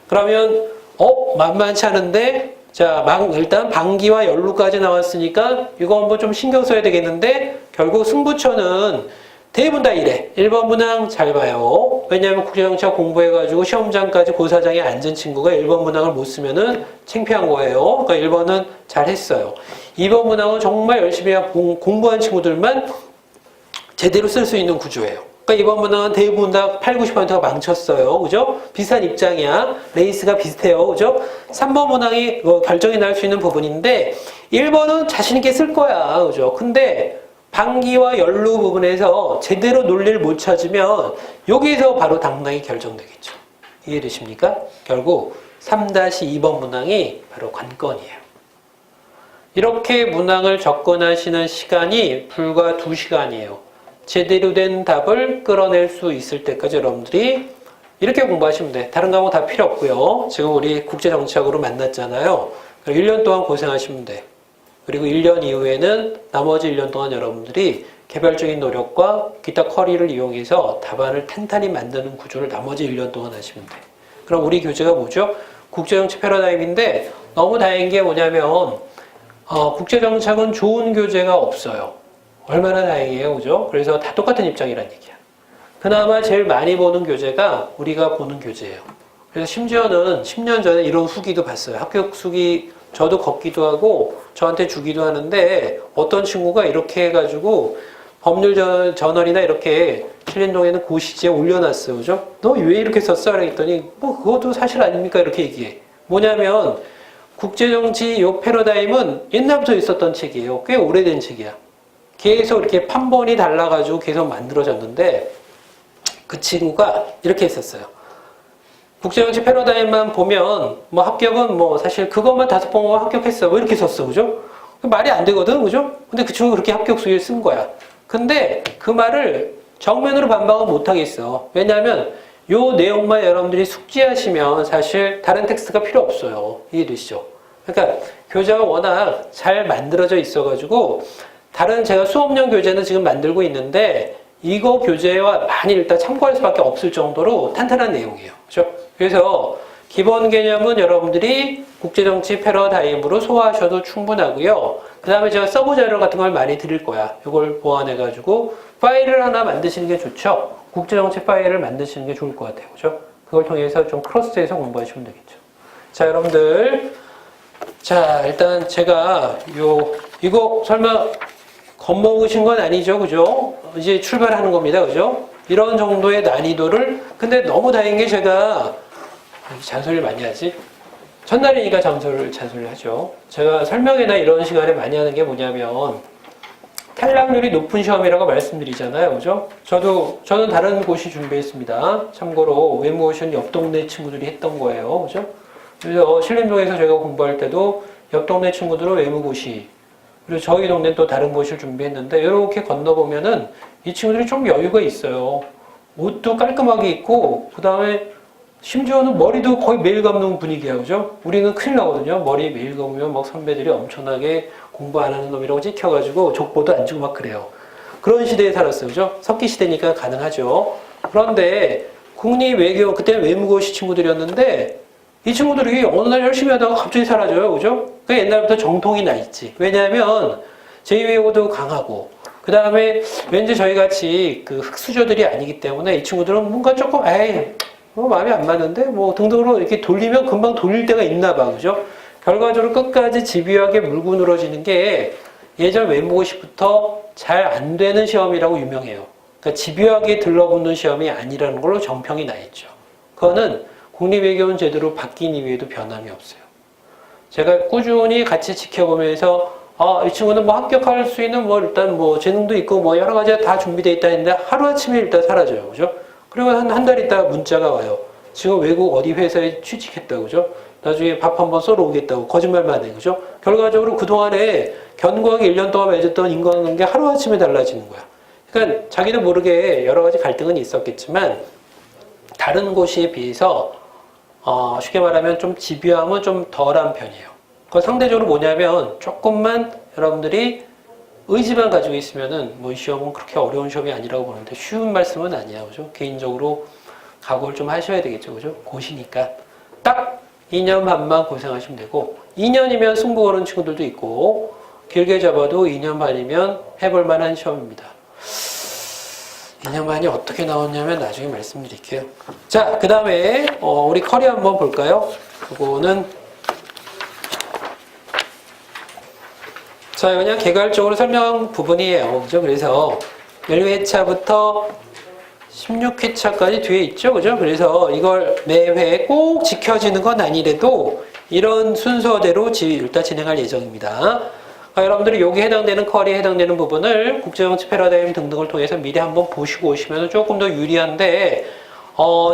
그러면 만만치 않은데 자, 일단 방기와 연루까지 나왔으니까 이거 한번 좀 신경 써야 되겠는데 결국 승부처는 대부분 다 이래. 1번 문항 잘 봐요. 왜냐하면 국제정치학 공부해가지고 시험장까지 고사장에 앉은 친구가 1번 문항을 못 쓰면은 창피한 거예요. 그러니까 1번은 잘 했어요. 2번 문항은 정말 열심히 공부한 친구들만 제대로 쓸 수 있는 구조예요. 그러니까 이번 문항은 대부분 다 80, 90%가 망쳤어요. 그죠? 비슷한 입장이야. 레이스가 비슷해요. 그죠? 3번 문항이 결정이 날 수 있는 부분인데 1번은 자신있게 쓸 거야. 그죠? 근데 방기와 연루 부분에서 제대로 논리를 못 찾으면 여기서 바로 당락이 결정되겠죠. 이해되십니까? 결국 3-2번 문항이 바로 관건이에요. 이렇게 문항을 접근하시는 시간이 불과 2시간이에요. 제대로 된 답을 끌어낼 수 있을 때까지 여러분들이 이렇게 공부하시면 돼. 다른 과목 다 필요 없고요. 지금 우리 국제정치학으로 만났잖아요. 1년 동안 고생하시면 돼. 그리고 1년 이후에는 나머지 1년 동안 여러분들이 개별적인 노력과 기타 커리를 이용해서 답안을 탄탄히 만드는 구조를 나머지 1년 동안 하시면 돼. 그럼 우리 교재가 뭐죠? 국제정치 패러다임인데 너무 다행인 게 뭐냐면 국제정치학은 좋은 교재가 없어요. 얼마나 다행이에요. 그죠? 그래서 다 똑같은 입장이란 얘기야. 그나마 제일 많이 보는 교재가 우리가 보는 교재예요. 그래서 심지어는 10년 전에 이런 후기도 봤어요. 합격 후기 저도 걷기도 하고 저한테 주기도 하는데 어떤 친구가 이렇게 해가지고 법률 저널이나 이렇게 신림동에는 그 시지에 올려놨어요. 그죠? 너 왜 이렇게 썼어? 그랬더니 그것도 사실 아닙니까? 이렇게 얘기해. 뭐냐면 국제정치 요 패러다임은 옛날부터 있었던 책이에요. 꽤 오래된 책이야. 계속 이렇게 판본이 달라가지고 계속 만들어졌는데 그 친구가 이렇게 했었어요. 국제정치 패러다임만 보면 뭐 합격은 뭐 사실 그것만 5번 합격했어. 뭐 이렇게 썼어. 그죠? 말이 안 되거든. 그죠? 근데 그 친구가 그렇게 합격 수위를 쓴 거야. 근데 그 말을 정면으로 반박은 못 하겠어. 왜냐하면 요 내용만 여러분들이 숙지하시면 사실 다른 텍스트가 필요 없어요. 이해되시죠? 그러니까 교재가 워낙 잘 만들어져 있어가지고 다른 제가 수업용 교재는 지금 만들고 있는데 이거 교재와 많이 일단 참고할 수밖에 없을 정도로 탄탄한 내용이에요. 그렇죠? 그래서 기본 개념은 여러분들이 국제정치 패러다임으로 소화하셔도 충분하고요. 그 다음에 제가 서브 자료 같은 걸 많이 드릴 거야. 이걸 보완해가지고 파일을 하나 만드시는 게 좋죠. 국제정치 파일을 만드시는 게 좋을 것 같아요. 그죠? 그걸 통해서 좀 크로스해서 공부하시면 되겠죠. 자, 여러분들. 자, 일단 제가 이거 설마 겁먹으신 건 아니죠. 그죠? 이제 출발하는 겁니다. 그죠? 이런 정도의 난이도를, 근데 너무 다행인 게 제가, 잔소리를 많이 하지? 첫날이니까 잔소리를 하죠. 제가 설명회나 이런 시간에 많이 하는 게 뭐냐면, 탈락률이 높은 시험이라고 말씀드리잖아요. 그죠? 저는 다른 고시 준비했습니다. 참고로 외무고시는 옆 동네 친구들이 했던 거예요. 그죠? 그래서 신림동에서 제가 공부할 때도 옆 동네 친구들은 외무고시, 그리고 저희 동네는 또 다른 고시를 준비했는데, 이렇게 건너보면은 이 친구들이 좀 여유가 있어요. 옷도 깔끔하게 입고, 그 다음에 심지어는 머리도 거의 매일 감는 분위기야. 그죠? 우리는 큰일 나거든요. 머리 매일 감으면 막 선배들이 엄청나게 공부 안 하는 놈이라고 찍혀가지고 족보도 안 주고 막 그래요. 그런 시대에 살았어요. 그죠? 석기 시대니까 가능하죠. 그런데 국립외교, 그때는 외무고시 친구들이었는데 이 친구들이 어느 날 열심히 하다가 갑자기 사라져요. 그죠? 그 옛날부터 정통이 나 있지. 왜냐하면 제2외국어도 강하고, 그 다음에 왠지 저희 같이 그 흑수저들이 아니기 때문에 이 친구들은 뭔가 조금, 마음에 안 맞는데? 뭐 등등으로 이렇게 돌리면 금방 돌릴 때가 있나 봐. 그죠? 결과적으로 끝까지 집요하게 물고 늘어지는 게 예전 외무고시부터 잘 안 되는 시험이라고 유명해요. 그러니까 집요하게 들러붙는 시험이 아니라는 걸로 정평이 나 있죠. 그거는 국립외교원 제도로 바뀐 이후에도 변함이 없어요. 제가 꾸준히 같이 지켜보면서 이 친구는 뭐 합격할 수 있는 뭐 일단 뭐 재능도 있고 뭐 여러 가지가 다 준비되어 있다 했는데 하루아침에 일단 사라져요. 그죠? 그리고 한 달 있다가 문자가 와요. 지금 외국 어디 회사에 취직했다고. 그죠? 나중에 밥 한번 썰어 오겠다고. 거짓말만 해. 그죠? 결과적으로 그동안에 견고하게 1년 동안 맺었던 인간관계 하루아침에 달라지는 거야. 그러니까 자기도 모르게 여러 가지 갈등은 있었겠지만 다른 곳에 비해서 쉽게 말하면 좀 집요함은 좀 덜한 편이에요. 그건 상대적으로 뭐냐면 조금만 여러분들이 의지만 가지고 있으면은 뭐 이 시험은 그렇게 어려운 시험이 아니라고 보는데 쉬운 말씀은 아니야. 그죠? 개인적으로 각오를 좀 하셔야 되겠죠. 그죠? 고시니까. 딱 2년 반만 고생하시면 되고 2년이면 승부 거는 친구들도 있고 길게 잡아도 2년 반이면 해볼 만한 시험입니다. 2년 반이 어떻게 나왔냐면 나중에 말씀드릴게요. 자, 그 다음에 우리 커리어 한번 볼까요? 그거는 자, 그냥 개괄적으로 설명 부분이에요. 그죠? 그래서 1회차부터 16회차까지 뒤에 있죠. 그죠? 그래서 이걸 매회 꼭 지켜지는 건 아니래도 이런 순서대로 일단 진행할 예정입니다. 여러분들이 여기 해당되는 커리에 해당되는 부분을 국제정치 패러다임 등등을 통해서 미리 한번 보시고 오시면 조금 더 유리한데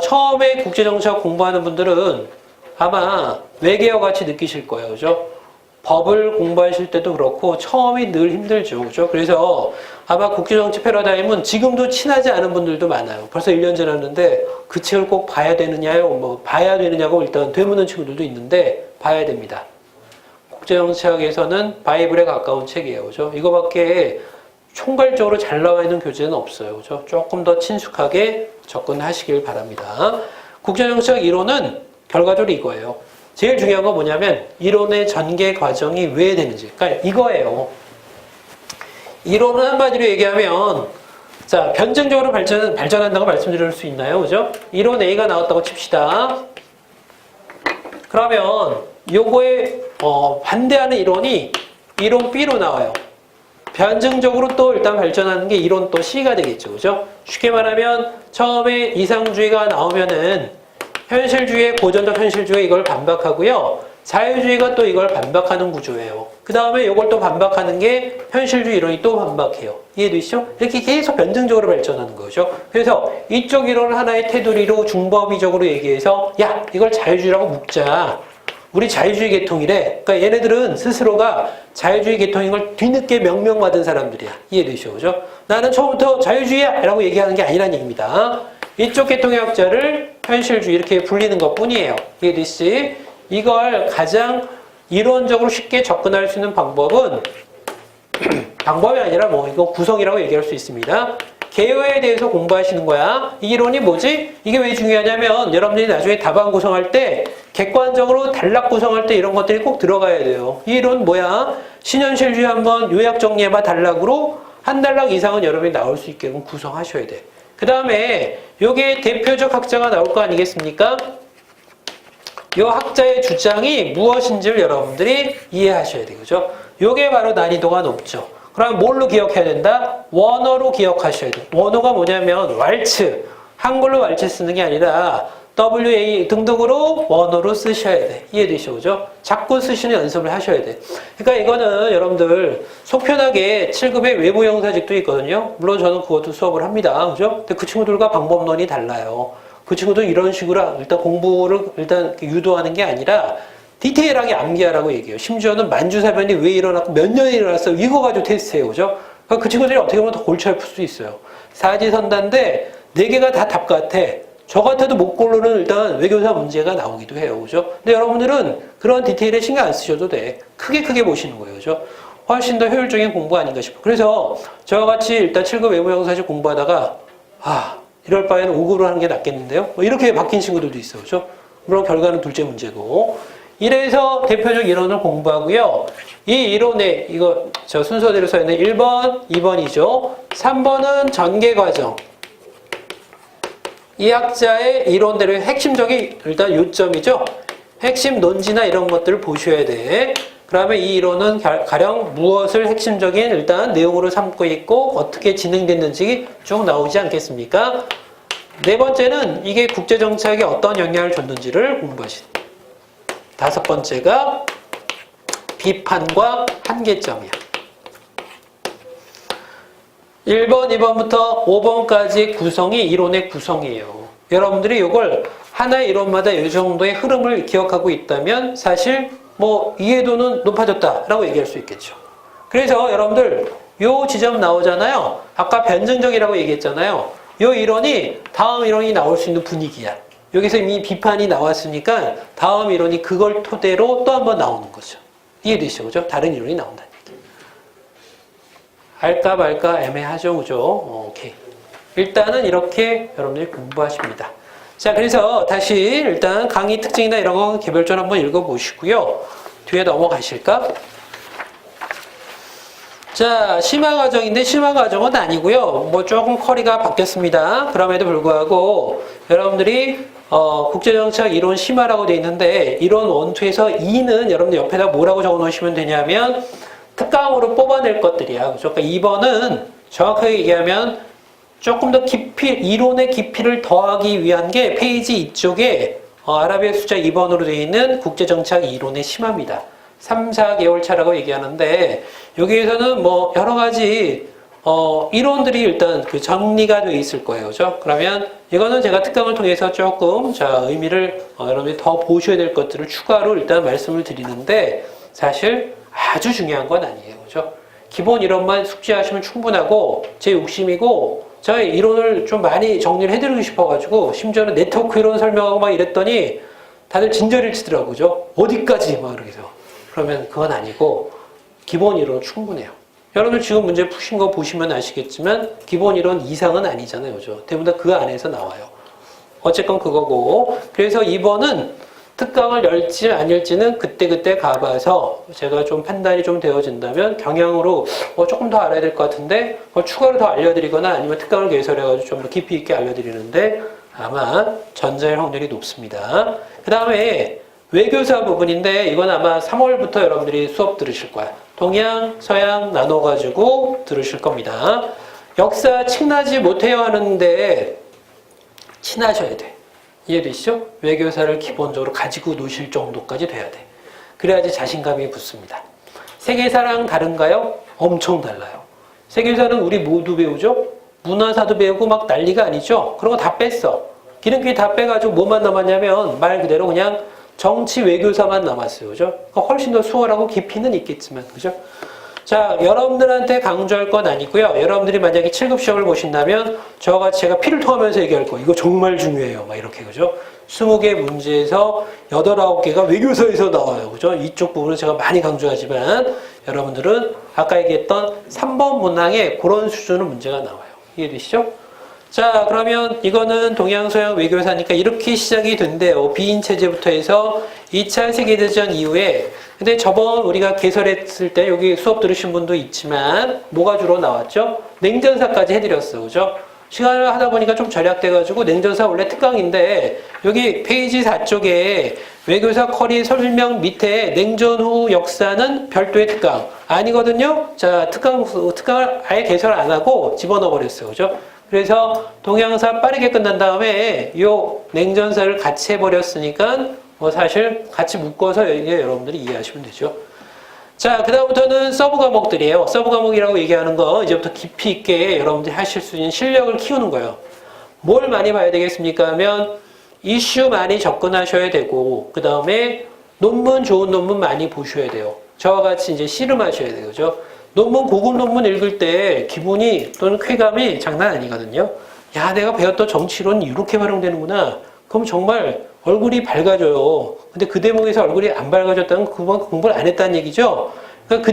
처음에 국제정치학 공부하는 분들은 아마 외계와 같이 느끼실 거예요. 그죠? 법을 공부하실 때도 그렇고 처음이 늘 힘들죠. 그죠? 그래서 아마 국제정치 패러다임은 지금도 친하지 않은 분들도 많아요. 벌써 1년 지났는데 그 책을 꼭 봐야 되느냐요? 뭐 봐야 되느냐고 일단 되묻는 친구들도 있는데 봐야 됩니다. 국제정치학에서는 바이블에 가까운 책이에요. 그죠? 이거밖에 총괄적으로 잘 나와 있는 교재는 없어요. 그죠? 조금 더 친숙하게 접근하시길 바랍니다. 국제정치학 이론은 결과적으로 이거예요. 제일 중요한 건 뭐냐면 이론의 전개 과정이 왜 되는지. 그러니까 이거예요. 이론은 한마디로 얘기하면 자, 변증적으로 발전한다고 말씀드릴 수 있나요? 그죠? 이론 A가 나왔다고 칩시다. 그러면 요거에 반대하는 이론이 이론 B로 나와요. 변증적으로 또 일단 발전하는 게 이론 또 C가 되겠죠. 그죠? 쉽게 말하면 처음에 이상주의가 나오면은 현실주의의 고전적 현실주의 이걸 반박하고요. 자유주의가 또 이걸 반박하는 구조예요. 그 다음에 이걸 또 반박하는 게 현실주의 이론이 또 반박해요. 이해되시죠? 이렇게 계속 변증적으로 발전하는 거죠. 그래서 이쪽 이론을 하나의 테두리로 중범위적으로 얘기해서 야, 이걸 자유주의라고 묶자. 우리 자유주의 계통이래. 그러니까 얘네들은 스스로가 자유주의 계통인 걸 뒤늦게 명명받은 사람들이야. 이해되시죠? 그죠? 나는 처음부터 자유주의야! 라고 얘기하는 게 아니란 얘기입니다. 이쪽 계통의 학자를 현실주의 이렇게 불리는 것 뿐이에요. 이해되시지? 이걸 가장 이론적으로 쉽게 접근할 수 있는 방법은 방법이 아니라 뭐 이거 구성이라고 얘기할 수 있습니다. 개요에 대해서 공부하시는 거야. 이 이론이 뭐지? 이게 왜 중요하냐면 여러분들이 나중에 답안 구성할 때 객관적으로 단락 구성할 때 이런 것들이 꼭 들어가야 돼요. 이 이론 뭐야? 신현실주의 한번 요약 정리해봐 단락으로 한 단락 이상은 여러분이 나올 수 있게끔 구성하셔야 돼. 그 다음에 요게 대표적 학자가 나올 거 아니겠습니까? 이 학자의 주장이 무엇인지를 여러분들이 이해하셔야 돼요. 그죠? 요게 바로 난이도가 높죠. 그럼 뭘로 기억해야 된다? 원어로 기억하셔야 돼요. 원어가 뭐냐면 왈츠. 한글로 왈츠 쓰는 게 아니라 WA 등등으로 원어로 쓰셔야 돼. 이해되시죠? 그죠? 자꾸 쓰시는 연습을 하셔야 돼. 그러니까 이거는 여러분들 속 편하게 7급의 외부 영사직도 있거든요. 물론 저는 그것도 수업을 합니다. 그죠? 근데 그 친구들과 방법론이 달라요. 그 친구도 이런 식으로 일단 공부를 일단 유도하는 게 아니라 디테일하게 암기하라고 얘기해요. 심지어는 만주사변이 왜 일어났고 몇 년에 일어났어 이거 가지고 테스트해요. 그죠? 그러니까 그 친구들이 어떻게 보면 더 골치 아플 수도 있어요. 사지선다인데 4개가 다 답 같아. 저 같아도 목골로는 일단 외교사 문제가 나오기도 해요. 그죠? 근데 여러분들은 그런 디테일에 신경 안 쓰셔도 돼. 크게 보시는 거예요. 그죠? 훨씬 더 효율적인 공부 아닌가 싶어요. 그래서 저와 같이 일단 7급 외부영사직 공부하다가 이럴 바에는 5급으로 하는 게 낫겠는데요? 뭐 이렇게 바뀐 친구들도 있어요. 그죠? 물론 결과는 둘째 문제고. 이래서 대표적 이론을 공부하고요. 이 이론에 이거 저 순서대로 써 있는 1번, 2번이죠. 3번은 전개 과정. 이 학자의 이론대로의 핵심적인 일단 요점이죠. 핵심 논지나 이런 것들을 보셔야 돼. 그러면 이 이론은 가령 무엇을 핵심적인 일단 내용으로 삼고 있고 어떻게 진행됐는지 쭉 나오지 않겠습니까? 네 번째는 이게 국제정책에 어떤 영향을 줬는지를 공부하시는. 5번째가 비판과 한계점이야. 1번, 2번부터 5번까지 구성이 이론의 구성이에요. 여러분들이 이걸 하나의 이론마다 이 정도의 흐름을 기억하고 있다면 사실 뭐 이해도는 높아졌다라고 얘기할 수 있겠죠. 그래서 여러분들 요 지점 나오잖아요. 아까 변증적이라고 얘기했잖아요. 요 이론이 다음 이론이 나올 수 있는 분위기야. 여기서 이미 비판이 나왔으니까 다음 이론이 그걸 토대로 또 한 번 나오는 거죠. 이해되시죠? 그죠? 다른 이론이 나온다는 얘기. 알까 말까 애매하죠? 그죠? 오케이. 일단은 이렇게 여러분들이 공부하십니다. 자, 그래서 다시 일단 강의 특징이나 이런 거 개별적으로 한번 읽어보시고요. 뒤에 넘어가실까? 자, 심화 과정인데 심화 과정은 아니고요. 뭐 조금 커리가 바뀌었습니다. 그럼에도 불구하고 여러분들이 국제정책 이론 심화라고 되어 있는데 이론 1, 2에서 2는 여러분들 옆에다 뭐라고 적어 놓으시면 되냐면 특강으로 뽑아낼 것들이야. 그죠? 그러니까 2번은 정확하게 얘기하면 조금 더 깊이, 이론의 깊이를 더하기 위한 게 페이지 이쪽에 아라비아 숫자 2번으로 되어 있는 국제정책 이론의 심화입니다. 3, 4개월 차라고 얘기하는데 여기에서는 뭐 여러 가지 이론들이 일단 그 정리가 되어 있을 거예요. 그죠? 그러면 이거는 제가 특강을 통해서 조금 의미를 여러분들이 더 보셔야 될 것들을 추가로 일단 말씀을 드리는데 사실 아주 중요한 건 아니에요. 그죠? 기본 이론만 숙지하시면 충분하고 제 욕심이고 저희 이론을 좀 많이 정리를 해드리고 싶어가지고 심지어는 네트워크 이론 설명하고 막 이랬더니 다들 진저리를 치더라고요. 그죠? 어디까지 막 이러면서 그러면 그건 아니고 기본 이론은 충분해요. 여러분들 지금 문제 푸신 거 보시면 아시겠지만 기본 이론 이상은 아니잖아요. 그죠? 대부분 다 그 안에서 나와요. 어쨌건 그거고 그래서 2번은 특강을 열지 안 열지는 그때그때 가봐서 제가 좀 판단이 좀 되어진다면 경향으로 조금 더 알아야 될 것 같은데 추가로 더 알려드리거나 아니면 특강을 개설해가지고 좀 더 깊이 있게 알려드리는데 아마 전자일 확률이 높습니다. 그 다음에 외교사 부분인데 이건 아마 3월부터 여러분들이 수업 들으실 거야. 동양, 서양 나눠가지고 들으실 겁니다. 역사 친하지 못해요 하는데 친하셔야 돼. 이해되시죠? 외교사를 기본적으로 가지고 노실 정도까지 돼야 돼. 그래야지 자신감이 붙습니다. 세계사랑 다른가요? 엄청 달라요. 세계사는 우리 모두 배우죠? 문화사도 배우고 막 난리가 아니죠? 그런 거 다 뺐어. 기름기 다 빼가지고 뭐만 남았냐면 말 그대로 그냥 정치 외교사만 남았어요. 그죠? 그러니까 훨씬 더 수월하고 깊이는 있겠지만, 그죠? 자, 여러분들한테 강조할 건 아니고요. 여러분들이 만약에 7급 시험을 보신다면 저와 같이 제가 피를 통하면서 얘기할 거 이거 정말 중요해요. 막 이렇게, 그죠? 20개 문제에서 8, 9개가 외교사에서 나와요. 그죠? 이쪽 부분을 제가 많이 강조하지만 여러분들은 아까 얘기했던 3번 문항에 그런 수준의 문제가 나와요. 이해되시죠? 자, 그러면 이거는 동양서양 외교사니까 이렇게 시작이 된대요. 비인 체제부터 해서 2차 세계대전 이후에. 근데 저번 우리가 개설했을 때 여기 수업 들으신 분도 있지만 뭐가 주로 나왔죠? 냉전사까지 해드렸어. 그죠? 시간을 하다 보니까 좀 절약돼가지고 냉전사 원래 특강인데 여기 페이지 4쪽에 외교사 커리 설명 밑에 냉전 후 역사는 별도의 특강 아니거든요. 자, 특강을 아예 개설 안 하고 집어넣어 버렸어요. 그죠? 그래서 동양사 빠르게 끝난 다음에 요 냉전사를 같이 해버렸으니까 뭐 사실 같이 묶어서 이게 여러분들이 이해하시면 되죠. 자, 그 다음부터는 서브 과목들이에요. 서브 과목이라고 얘기하는 거 이제부터 깊이 있게 여러분들이 하실 수 있는 실력을 키우는 거예요. 뭘 많이 봐야 되겠습니까? 하면 이슈 많이 접근하셔야 되고 그 다음에 논문 좋은 논문 많이 보셔야 돼요. 저와 같이 이제 씨름하셔야 돼요. 그죠? 논문 고급 논문 읽을 때 기분이 또는 쾌감이 장난 아니거든요. 야, 내가 배웠던 정치론 이렇게 활용되는구나. 그럼 정말 얼굴이 밝아져요. 근데 그 대목에서 얼굴이 안 밝아졌다면 그만 공부를 안 했다는 얘기죠. 그러니까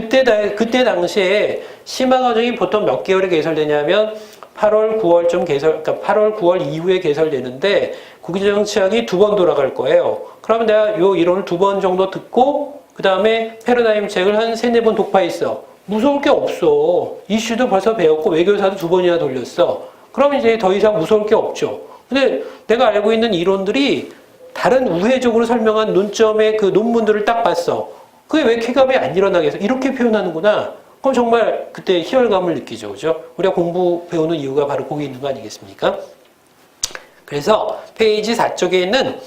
그때 당시에 심화 과정이 보통 몇 개월에 개설되냐면 8월, 9월쯤 그러니까 8월, 9월 이후에 개설되는데 국제정치학이 2번 돌아갈 거예요. 그러면 내가 요 이론을 2번 정도 듣고 그 다음에 패러다임 책을 한 3, 4번 독파했어. 무서울 게 없어. 이슈도 벌써 배웠고 외교사도 2번이나 돌렸어. 그럼 이제 더 이상 무서울 게 없죠. 근데 내가 알고 있는 이론들이 다른 우회적으로 설명한 논점의 그 논문들을 딱 봤어. 그게 왜 쾌감이 안 일어나겠어? 이렇게 표현하는구나. 그럼 정말 그때 희열감을 느끼죠. 그죠? 우리가 공부 배우는 이유가 바로 거기 있는 거 아니겠습니까? 그래서 페이지 4쪽에 있는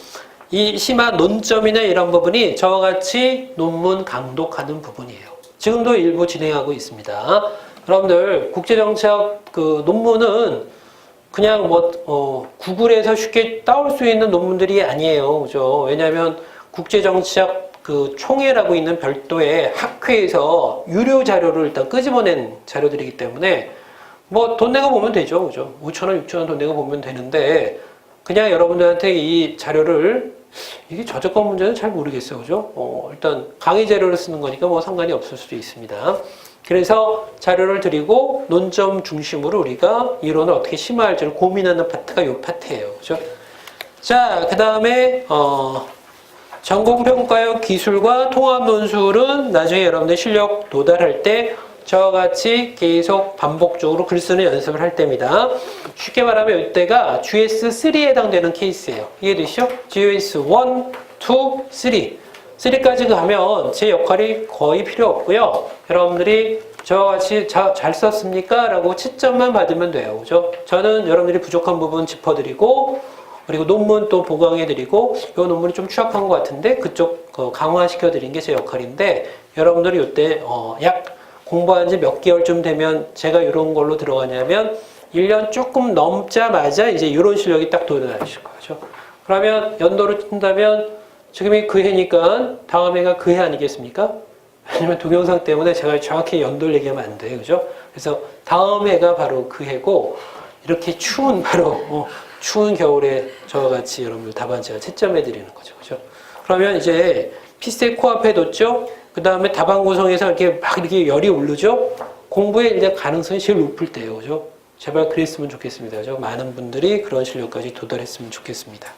이 심화 논점이나 이런 부분이 저와 같이 논문 강독하는 부분이에요. 지금도 일부 진행하고 있습니다. 여러분들 국제정치학 그 논문은 그냥 구글에서 쉽게 따올 수 있는 논문들이 아니에요. 그죠? 왜냐하면 국제정치학 그 총회라고 있는 별도의 학회에서 유료 자료를 일단 끄집어낸 자료들이기 때문에 뭐 돈 내고 보면 되죠. 그죠? 5,000원, 6,000원 돈 내고 보면 되는데 그냥 여러분들한테 이 자료를 이게 저작권 문제는 잘 모르겠어요. 그죠? 일단 강의 자료를 쓰는 거니까 뭐 상관이 없을 수도 있습니다. 그래서 자료를 드리고 논점 중심으로 우리가 이론을 어떻게 심화할지를 고민하는 파트가 이 파트예요. 그죠? 자, 그 다음에 전공평가역 기술과 통합논술은 나중에 여러분들 실력 도달할 때 저와 같이 계속 반복적으로 글 쓰는 연습을 할 때입니다. 쉽게 말하면 이때가 GS3에 해당되는 케이스예요. 이해되시죠? GS 1, 2, 3. 3까지 가면 제 역할이 거의 필요 없고요. 여러분들이 저와 같이 잘 썼습니까? 라고 채점만 받으면 돼요. 그죠? 저는 여러분들이 부족한 부분 짚어드리고 그리고 논문 또 보강해드리고 이 논문이 좀 추악한 것 같은데 그쪽 강화시켜드린 게 제 역할인데 여러분들이 이때 약 공부한 지 몇 개월쯤 되면 제가 이런 걸로 들어가냐면 1년 조금 넘자마자 이제 이런 실력이 딱 도달하실 거죠. 그러면 연도를 친다면 지금이 그 해니까 다음 해가 그 해 아니겠습니까? 왜냐면 동영상 때문에 제가 정확히 연도를 얘기하면 안 돼요. 그죠? 그래서 다음 해가 바로 그 해고 이렇게 추운 추운 겨울에 저와 같이 여러분들 답안지가 채점해 드리는 거죠. 그죠? 그러면 이제 피스테 코앞에 뒀죠? 그 다음에 답안 구성에서 이렇게 막 이렇게 열이 오르죠? 공부에 이제 가능성이 제일 높을 때예요. 그죠? 제발 그랬으면 좋겠습니다. 그죠? 많은 분들이 그런 실력까지 도달했으면 좋겠습니다.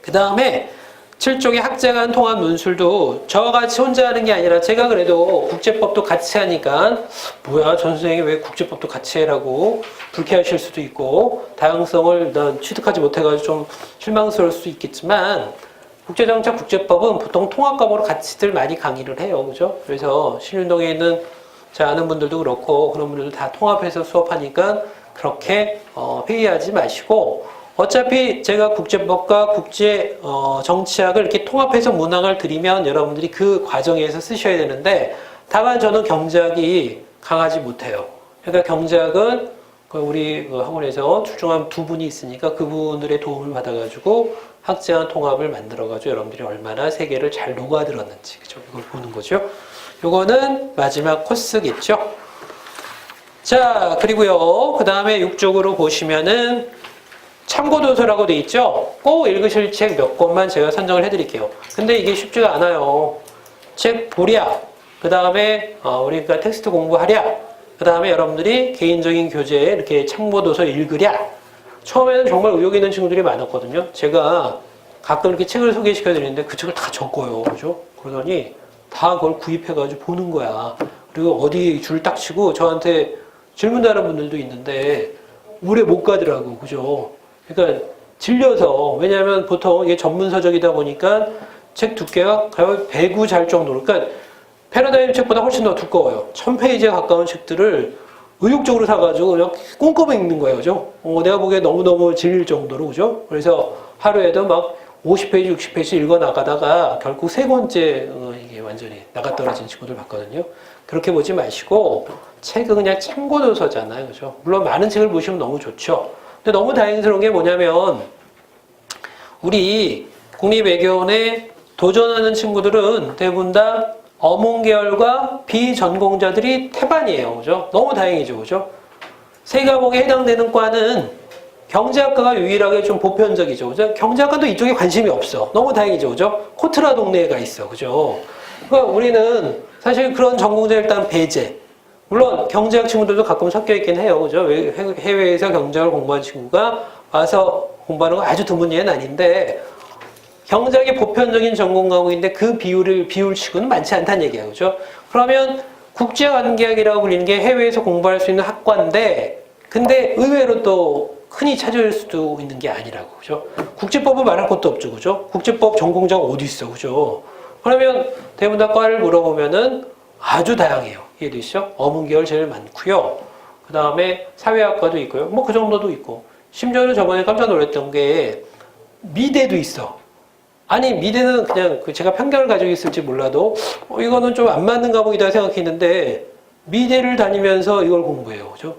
그 다음에 7쪽의 학자 간 통합 논술도 저와 같이 혼자 하는 게 아니라 제가 그래도 국제법도 같이 하니까 뭐야 전 선생님이 왜 국제법도 같이 해라고 불쾌하실 수도 있고 다양성을 일단 취득하지 못해가지고 좀 실망스러울 수도 있겠지만 국제정책 국제법은 보통 통합과목으로 같이들 많이 강의를 해요. 그죠? 그래서 신윤동에 있는 제 아는 분들도 그렇고 그런 분들도 다 통합해서 수업하니까 그렇게 회의하지 마시고 어차피 제가 국제법과 국제 정치학을 이렇게 통합해서 문항을 드리면 여러분들이 그 과정에서 쓰셔야 되는데 다만 저는 경제학이 강하지 못해요. 그러니까 경제학은 우리 학원에서 출중한 두 분이 있으니까 그분들의 도움을 받아가지고 학제한 통합을 만들어가지고 여러분들이 얼마나 세계를 잘 녹아들었는지 그죠? 이걸 보는 거죠. 요거는 마지막 코스겠죠. 자, 그리고요. 그 다음에 6쪽으로 보시면은 참고도서라고 돼 있죠? 꼭 읽으실 책 몇 권만 제가 선정을 해드릴게요. 근데 이게 쉽지가 않아요. 책 보랴. 그 다음에 우리가 텍스트 공부하랴. 그 다음에 여러분들이 개인적인 교재에 이렇게 참고도서 읽으랴. 처음에는 정말 의욕 있는 친구들이 많았거든요. 제가 가끔 이렇게 책을 소개시켜 드리는데 그 책을 다 적어요. 그죠? 그러더니 다 그걸 구입해가지고 보는 거야. 그리고 어디 줄 딱 치고 저한테 질문하는 분들도 있는데 오래 못 가더라고. 그죠? 그러니까 질려서, 왜냐하면 보통 이게 전문서적이다 보니까 책 두께가 거의 배구 잘 정도로, 그러니까 패러다임 책보다 훨씬 더 두꺼워요. 1000페이지에 가까운 책들을 의욕적으로 사가지고 그냥 꼼꼼히 읽는 거예요. 그죠? 내가 보기에 너무너무 질릴 정도로. 그죠? 그래서 하루에도 막 50페이지, 60페이지 읽어 나가다가 결국 세 번째 이게 완전히 나가 떨어진 친구들 봤거든요. 그렇게 보지 마시고 책은 그냥 참고도서잖아요. 그죠? 물론 많은 책을 보시면 너무 좋죠. 근데 너무 다행스러운 게 뭐냐면 우리 국립외교원에 도전하는 친구들은 대부분 다 어문 계열과 비전공자들이 태반이에요. 그죠? 너무 다행이죠. 그죠? 세 과목에 해당되는 과는 경제학과가 유일하게 좀 보편적이죠. 그죠? 경제학과도 이쪽에 관심이 없어. 너무 다행이죠. 그죠? 코트라 동네에 가 있어. 그죠? 그러니까 우리는 사실 그런 전공자 일단 배제. 물론 경제학 친구들도 가끔 섞여 있긴 해요. 그죠? 해외에서 경제학을 공부한 친구가 와서 공부하는 건 아주 드문 예는 아닌데 경제학이 보편적인 전공 과목인데 그 비율치고는 많지 않다는 얘기예요. 그죠? 그러면 국제관계학이라고 불리는 게 해외에서 공부할 수 있는 학과인데 근데 의외로 또 흔히 찾을 수도 있는 게 아니라고. 그죠? 국제법은 말할 것도 없죠. 그죠? 국제법 전공자가 어디 있어. 그죠? 그러면 대부분 다 과를 물어보면은 아주 다양해요. 이해되시죠? 어문계열 제일 많고요. 그 다음에 사회학과도 있고요. 뭐 그 정도도 있고. 심지어는 저번에 깜짝 놀랐던 게 미대도 있어. 아니 미대는 그냥 제가 편견을 가지고 있을지 몰라도 이거는 좀 안 맞는 과목이다 생각했는데 미대를 다니면서 이걸 공부해요. 그죠?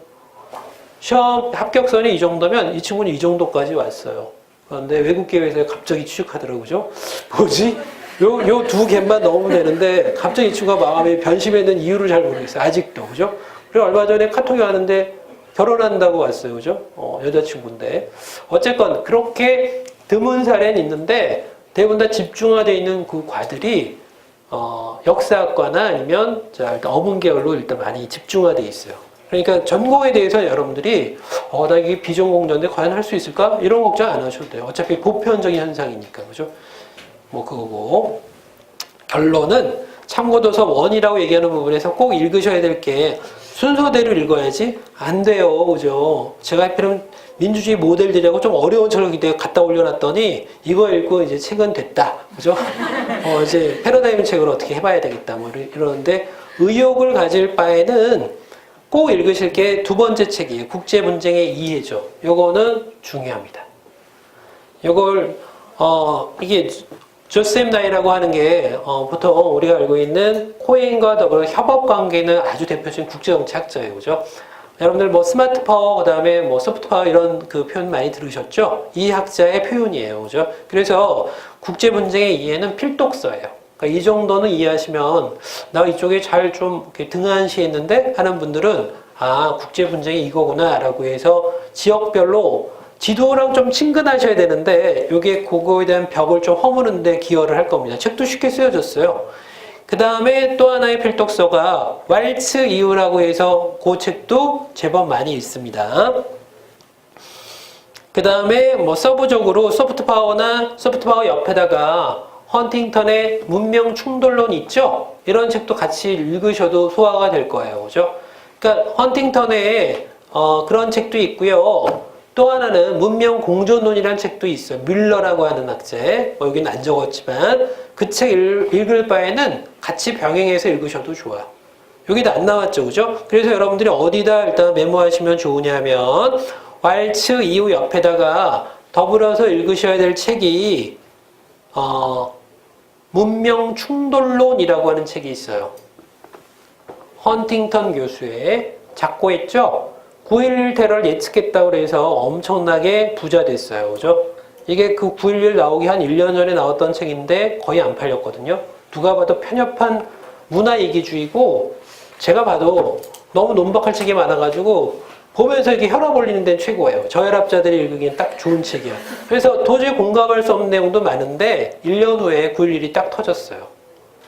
시험 합격선이 이 정도면 이 친구는 이 정도까지 왔어요. 그런데 외국계에서 갑자기 취직하더라고요. 그죠? 뭐지? 요 두 개만 넣으면 되는데 갑자기 이 친구가 마음에 변심했는 이유를 잘 모르겠어요. 아직도. 그죠? 그리고 얼마 전에 카톡이 왔는데 결혼한다고 왔어요. 그죠? 여자친구인데. 어쨌건 그렇게 드문 사례는 있는데 대부분 다 집중화되어 있는 그 과들이 역사학과나 아니면 일단 어문 계열로 일단 많이 집중화되어 있어요. 그러니까 전공에 대해서 여러분들이 나 이게 비전공자인데 과연 할 수 있을까? 이런 걱정 안 하셔도 돼요. 어차피 보편적인 현상이니까. 그죠? 뭐 그거고 결론은 참고도서 1이라고 얘기하는 부분에서 꼭 읽으셔야 될 게 순서대로 읽어야지 안 돼요. 그죠? 제가 하필이면 민주주의 모델들이라고 좀 어려운 책을 갖다 올려놨더니 이거 읽고 이제 책은 됐다. 그죠? 이제 패러다임 책을 어떻게 해봐야 되겠다. 뭐 이러는데 의욕을 가질 바에는 꼭 읽으실 게 두 번째 책이에요. 국제분쟁의 이해죠. 요거는 중요합니다. 요걸 이게 조셉 나이라고 하는 게 보통 우리가 알고 있는 코엔과 더불어 협업관계는 아주 대표적인 국제정치학자예요. 그죠? 여러분들 뭐 스마트 파워, 그 다음에 뭐 소프트 파워 이런 그 표현 많이 들으셨죠? 이 학자의 표현이에요. 그죠? 그래서 국제분쟁의 이해는 필독서예요. 그러니까 이 정도는 이해하시면 나 이쪽에 잘 좀 등한시했는데 하는 분들은 국제분쟁이 이거구나 라고 해서 지역별로 지도랑 좀 친근하셔야 되는데 이게 그거에 대한 벽을 좀 허무는 데 기여를 할 겁니다. 책도 쉽게 쓰여졌어요. 그 다음에 또 하나의 필독서가 왈츠 이후라고 해서 그 책도 제법 많이 있습니다. 그 다음에 뭐 서부적으로 소프트 파워 옆에다가 헌팅턴의 문명 충돌론 있죠? 이런 책도 같이 읽으셔도 소화가 될 거예요. 그죠? 그러니까 헌팅턴의 그런 책도 있고요. 또 하나는 문명 공존론이라는 책도 있어요. 뮬러라고 하는 학자의, 여기는 안 적었지만 그 책 읽을 바에는 같이 병행해서 읽으셔도 좋아요. 여기도 안 나왔죠. 그죠? 그래서 여러분들이 어디다 일단 메모하시면 좋으냐면 왈츠 이후 옆에다가 더불어서 읽으셔야 될 책이 문명 충돌론이라고 하는 책이 있어요. 헌팅턴 교수의 작고했죠. 9.11 테러를 예측했다고 해서 엄청나게 부자 됐어요. 그죠? 이게 그 9.11 나오기 한 1년 전에 나왔던 책인데 거의 안 팔렸거든요. 누가 봐도 편협한 문화 얘기주의고 제가 봐도 너무 논박할 책이 많아가지고 보면서 이렇게 혈압 올리는 데는 최고예요. 저혈압자들이 읽으기엔 딱 좋은 책이야. 그래서 도저히 공감할 수 없는 내용도 많은데 1년 후에 9.11이 딱 터졌어요.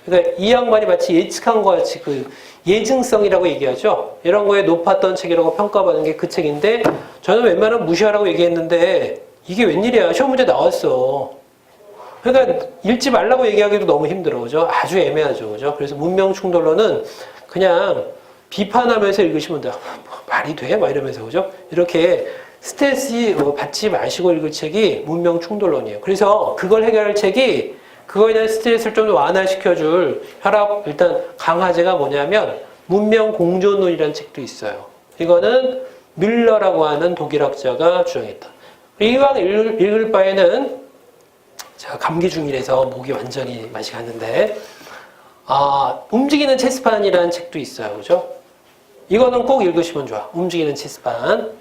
그러니까 이 양반이 마치 예측한 것 같이 그 예증성이라고 얘기하죠. 이런 거에 높았던 책이라고 평가받은 게 그 책인데 저는 웬만하면 무시하라고 얘기했는데 이게 웬일이야. 시험 문제 나왔어. 그러니까 읽지 말라고 얘기하기도 너무 힘들어. 그죠? 아주 애매하죠. 그죠? 그래서 문명 충돌론은 그냥 비판하면서 읽으시면 돼요. 말이 돼? 막 이러면서. 그죠? 이렇게 스트레스 받지 마시고 읽을 책이 문명 충돌론이에요. 그래서 그걸 해결할 책이 그거에 대한 스트레스를 좀 완화시켜줄 혈압, 일단 강화제가 뭐냐면 문명 공존론이라는 책도 있어요. 이거는 밀러라고 하는 독일학자가 주장했다. 이왕 읽을 바에는 제가 감기 중이라서 목이 완전히 맛이 갔는데 움직이는 체스판이라는 책도 있어요. 그죠? 이거는 꼭 읽으시면 좋아. 움직이는 체스판.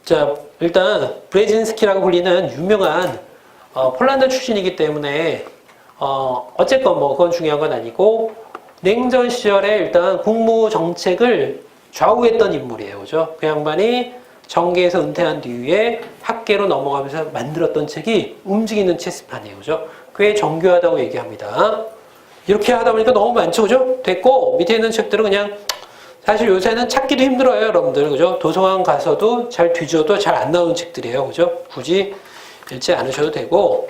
자, 일단 브레진스키라고 불리는 유명한 폴란드 출신이기 때문에 어쨌건 뭐 그건 중요한 건 아니고 냉전 시절에 일단 국무 정책을 좌우했던 인물이에요. 그죠? 그 양반이 정계에서 은퇴한 뒤에 학계로 넘어가면서 만들었던 책이 움직이는 체스판이에요. 그죠? 꽤 정교하다고 얘기합니다. 이렇게 하다 보니까 너무 많죠. 그죠? 됐고 밑에 있는 책들은 그냥 사실 요새는 찾기도 힘들어요. 여러분들. 그죠? 도서관 가서도 잘 뒤져도 잘 안 나오는 책들이에요. 그죠? 굳이 읽지 않으셔도 되고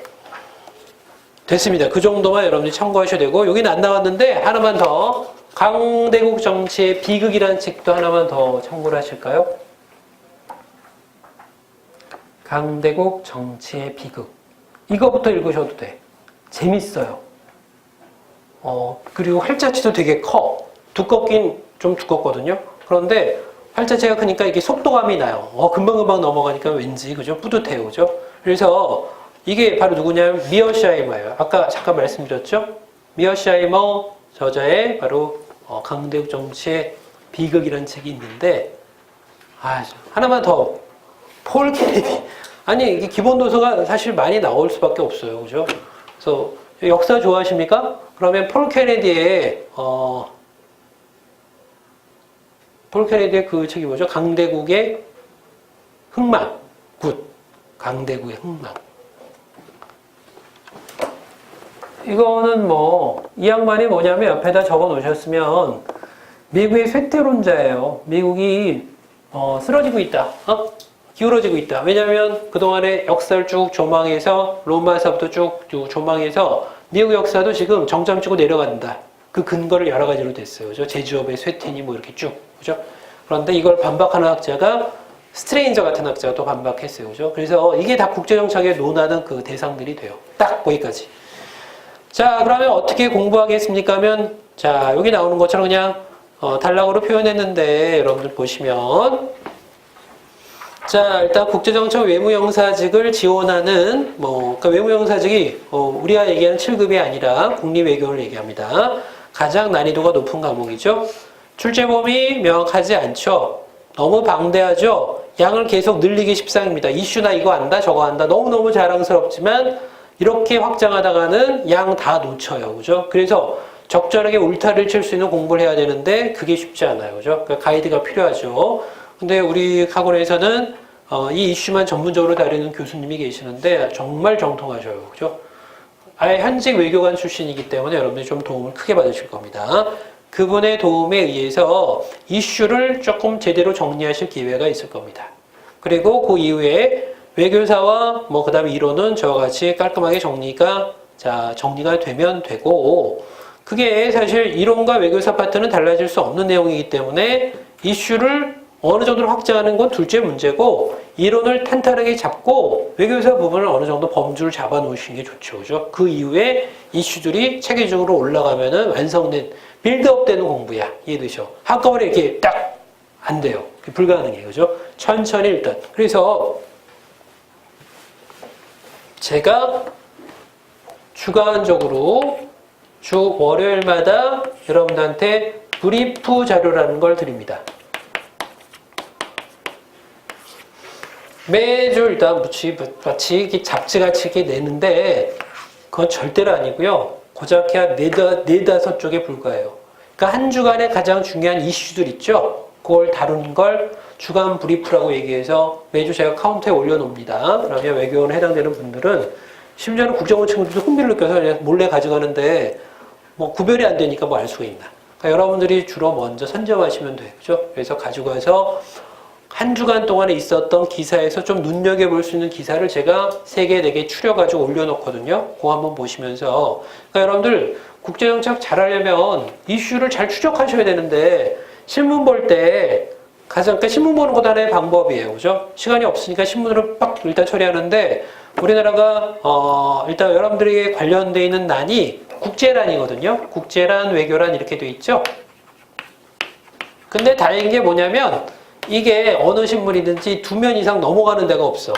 됐습니다. 그 정도만 여러분들이 참고하셔도 되고 여기는 안 나왔는데 하나만 더 강대국 정치의 비극이라는 책도 하나만 더 참고를 하실까요? 강대국 정치의 비극. 이거부터 읽으셔도 돼. 재밌어요. 그리고 활자치도 되게 커. 두껍긴 좀 두껍거든요. 그런데 활자치가 크니까 이게 속도감이 나요. 금방금방 넘어가니까 왠지, 그죠? 뿌듯해요. 그죠? 그래서 이게 바로 누구냐면 미어샤이머예요. 아까 잠깐 말씀드렸죠? 미어샤이머 저자의 바로 강대국 정치의 비극이라는 책이 있는데 하나만 더. 폴 케네디. 아니 이게 기본 도서가 사실 많이 나올 수밖에 없어요. 그죠? 그래서 역사 좋아하십니까? 그러면 폴 케네디의 그 책이 뭐죠? 강대국의 흥망. 굿. 강대국의 흥망. 이거는 이 양반이 뭐냐면 옆에다 적어 놓으셨으면 미국의 쇠퇴론자예요. 미국이 쓰러지고 있다. 기울어지고 있다. 왜냐하면 그동안의 역사를 쭉 조망해서 로마서부터 쭉 조망해서 미국 역사도 지금 정점 찍고 내려간다. 그 근거를 여러 가지로 됐어요. 그죠? 제조업의 쇠퇴니 이렇게 쭉. 그죠? 그런데 이걸 반박하는 학자가 스트레인저 같은 학자가 또 반박했어요. 그죠? 그래서 이게 다 국제정치학에 논하는 그 대상들이 돼요. 딱 거기까지. 자, 그러면 어떻게 공부하겠습니까? 하면, 자, 여기 나오는 것처럼 그냥, 단락으로 표현했는데, 여러분들 보시면, 자, 일단 국제정책 외무영사직을 지원하는, 그러니까 외무영사직이, 우리가 얘기하는 7급이 아니라 국립외교를 얘기합니다. 가장 난이도가 높은 과목이죠. 출제 범위 명확하지 않죠. 너무 방대하죠. 양을 계속 늘리기 십상입니다. 이슈나 이거 안다, 저거 안다. 너무너무 자랑스럽지만, 이렇게 확장하다가는 양 다 놓쳐요. 그죠? 그래서 적절하게 울타리를 칠 수 있는 공부를 해야 되는데 그게 쉽지 않아요. 그죠? 그러니까 가이드가 필요하죠. 근데 우리 학원에서는 이 이슈만 전문적으로 다루는 교수님이 계시는데 정말 정통하셔요. 그죠? 아예 현직 외교관 출신이기 때문에 여러분들이 좀 도움을 크게 받으실 겁니다. 그분의 도움에 의해서 이슈를 조금 제대로 정리하실 기회가 있을 겁니다. 그리고 그 이후에 외교사와 그 다음에 이론은 저와 같이 깔끔하게 정리가 되면 되고 그게 사실 이론과 외교사 파트는 달라질 수 없는 내용이기 때문에 이슈를 어느 정도로 확장하는 건 둘째 문제고 이론을 탄탄하게 잡고 외교사 부분을 어느 정도 범주를 잡아 놓으시는 게 좋죠. 그죠? 그 이후에 이슈들이 체계적으로 올라가면은 완성된 빌드업 되는 공부야. 이해되죠? 한꺼번에 이렇게 딱 안 돼요. 불가능해요. 그죠? 천천히 일단. 그래서 제가 주간적으로 주 월요일마다 여러분들한테 브리프 자료라는 걸 드립니다. 매주 일단 마치 잡지같이 이렇게 내는데 그건 절대로 아니고요. 고작 한 네다섯 쪽에 불과해요. 그러니까 한 주간에 가장 중요한 이슈들 있죠. 그걸 다루는 걸 주간 브리프라고 얘기해서 매주 제가 카운터에 올려놓습니다. 그러면 외교원에 해당되는 분들은 심지어는 국정원 친구들도 흥미를 느껴서 그냥 몰래 가져가는데 뭐 구별이 안 되니까 뭐 알 수가 있나. 그러니까 여러분들이 주로 먼저 선점하시면 돼요. 그죠? 그래서 가지고 가서 한 주간 동안에 있었던 기사에서 좀 눈여겨볼 수 있는 기사를 제가 3개, 4개 추려가지고 올려놓거든요. 그거 한번 보시면서. 그러니까 여러분들 국제정책 잘하려면 이슈를 잘 추적하셔야 되는데 신문 볼 때 가장, 그러니까 신문 보는 것도 하나의 방법이에요. 그죠? 시간이 없으니까 신문으로 빡 일단 처리하는데 우리나라가, 일단 여러분들에게 관련되어 있는 난이 국제란이거든요. 국제란, 외교란 이렇게 돼 있죠. 근데 다행인 게 뭐냐면 이게 어느 신문이든지 2면 이상 넘어가는 데가 없어.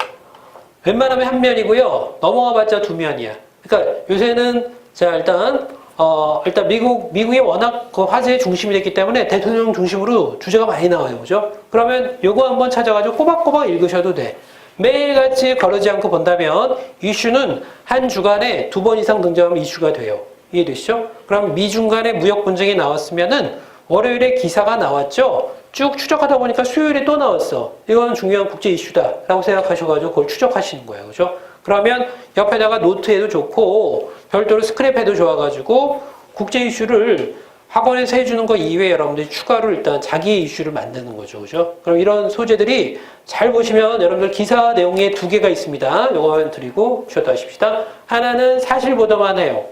웬만하면 1면이고요. 넘어가봤자 2면이야. 그러니까 요새는 자 일단 미국이 워낙 그 화제의 중심이 됐기 때문에 대통령 중심으로 주제가 많이 나와요. 그죠? 그러면 요거 한번 찾아가지고 꼬박꼬박 읽으셔도 돼. 매일같이 거르지 않고 본다면 이슈는 한 주간에 2번 이상 등장하면 이슈가 돼요. 이해되시죠? 그럼 미중간의 무역 분쟁이 나왔으면은 월요일에 기사가 나왔죠? 쭉 추적하다 보니까 수요일에 또 나왔어. 이건 중요한 국제 이슈다라고 생각하셔가지고 그걸 추적하시는 거예요. 그죠? 그러면 옆에다가 노트해도 좋고 별도로 스크랩해도 좋아가지고 국제 이슈를 학원에서 해주는 거 이외에 여러분들이 추가로 일단 자기의 이슈를 만드는 거죠. 그죠? 그럼 이런 소재들이 잘 보시면 여러분들 기사 내용에 2개가 있습니다. 요거 드리고 쉬었다 하십시다. 하나는 사실 보도만 해요.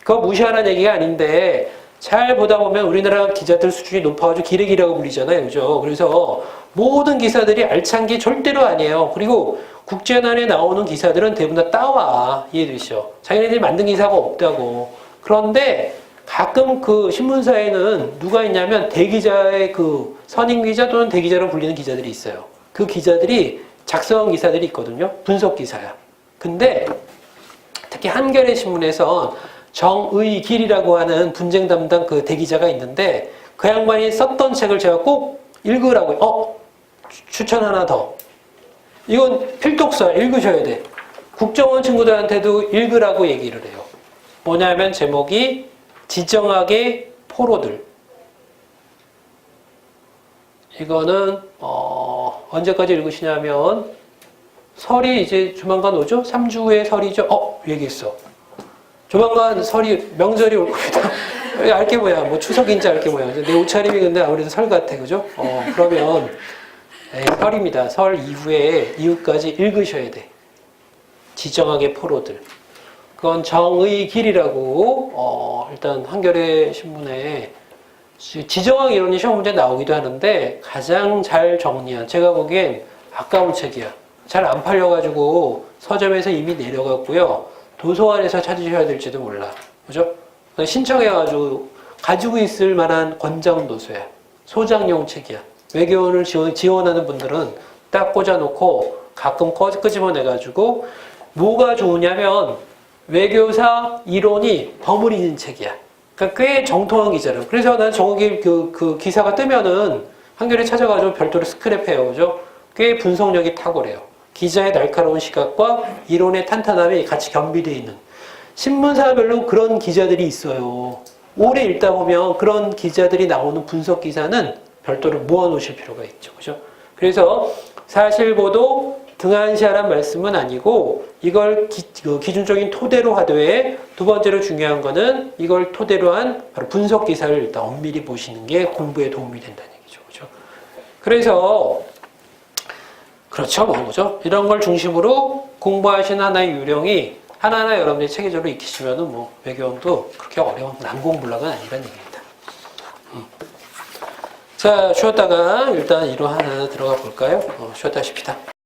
그거 무시하라는 얘기가 아닌데 잘 보다 보면 우리나라 기자들 수준이 높아가지고 기레기라고 불리잖아요. 그죠? 그래서 모든 기사들이 알찬 게 절대로 아니에요. 그리고 국제난에 나오는 기사들은 대부분 다 따와. 이해되시죠? 자기네들이 만든 기사가 없다고. 그런데 가끔 그 신문사에는 누가 있냐면 대기자의 그 선임 기자 또는 대기자로 불리는 기자들이 있어요. 그 기자들이 작성한 기사들이 있거든요. 분석 기사야. 근데 특히 한겨레 신문에선 정의길이라고 하는 분쟁 담당 그 대기자가 있는데 그 양반이 썼던 책을 제가 꼭 읽으라고요. 추천 하나 더. 이건 필독서야. 읽으셔야 돼. 국정원 친구들한테도 읽으라고 얘기를 해요. 뭐냐면 제목이 지정학의 포로들. 이거는 언제까지 읽으시냐면 설이 이제 조만간 오죠? 3주 후에 설이죠? 얘기했어. 조만간 설이 명절이 올 겁니다. 알게 뭐야? 뭐 추석인지 알게 뭐야? 내 옷차림이 근데 아무래도 설 같아, 그죠? 그러면 설입니다. 설 이후까지 읽으셔야 돼. 지정학의 포로들. 그건 정의길이라고 일단 한겨레 신문에 지정학 이론이 시험 문제 나오기도 하는데 가장 잘 정리한 제가 보기엔 아까운 책이야. 잘 안 팔려가지고 서점에서 이미 내려갔고요. 도서관에서 찾으셔야 될지도 몰라. 그죠? 신청해가지고 가지고 있을 만한 권장 도서야. 소장용 책이야. 외교원을 지원하는 분들은 딱 꽂아놓고 가끔 끄집어내가지고 뭐가 좋으냐면 외교사 이론이 버무리는 책이야. 그러니까 꽤 정통한 기자라. 그래서 난 정욱이 그 기사가 뜨면은 한겨레 찾아가지고 별도로 스크랩해요. 그죠? 꽤 분석력이 탁월해요. 기자의 날카로운 시각과 이론의 탄탄함이 같이 겸비되어 있는. 신문사별로 그런 기자들이 있어요. 오래 읽다 보면 그런 기자들이 나오는 분석 기사는 별도로 모아놓으실 필요가 있죠. 그죠? 그래서 사실보도 등한시하란 말씀은 아니고 이걸 기준적인 토대로 하되 두 번째로 중요한 거는 이걸 토대로 한 바로 분석 기사를 일단 엄밀히 보시는 게 공부에 도움이 된다는 얘기죠. 그죠? 그래서 그렇죠. 그죠? 이런 걸 중심으로 공부하신 하나의 유령이 하나하나 여러분들이 체계적으로 익히시면은 뭐 외교원도 그렇게 어려운 난공불락은 아니라는 얘기입니다. 자, 쉬었다가 일단 이론 하나 들어가 볼까요? 쉬었다 하십시다.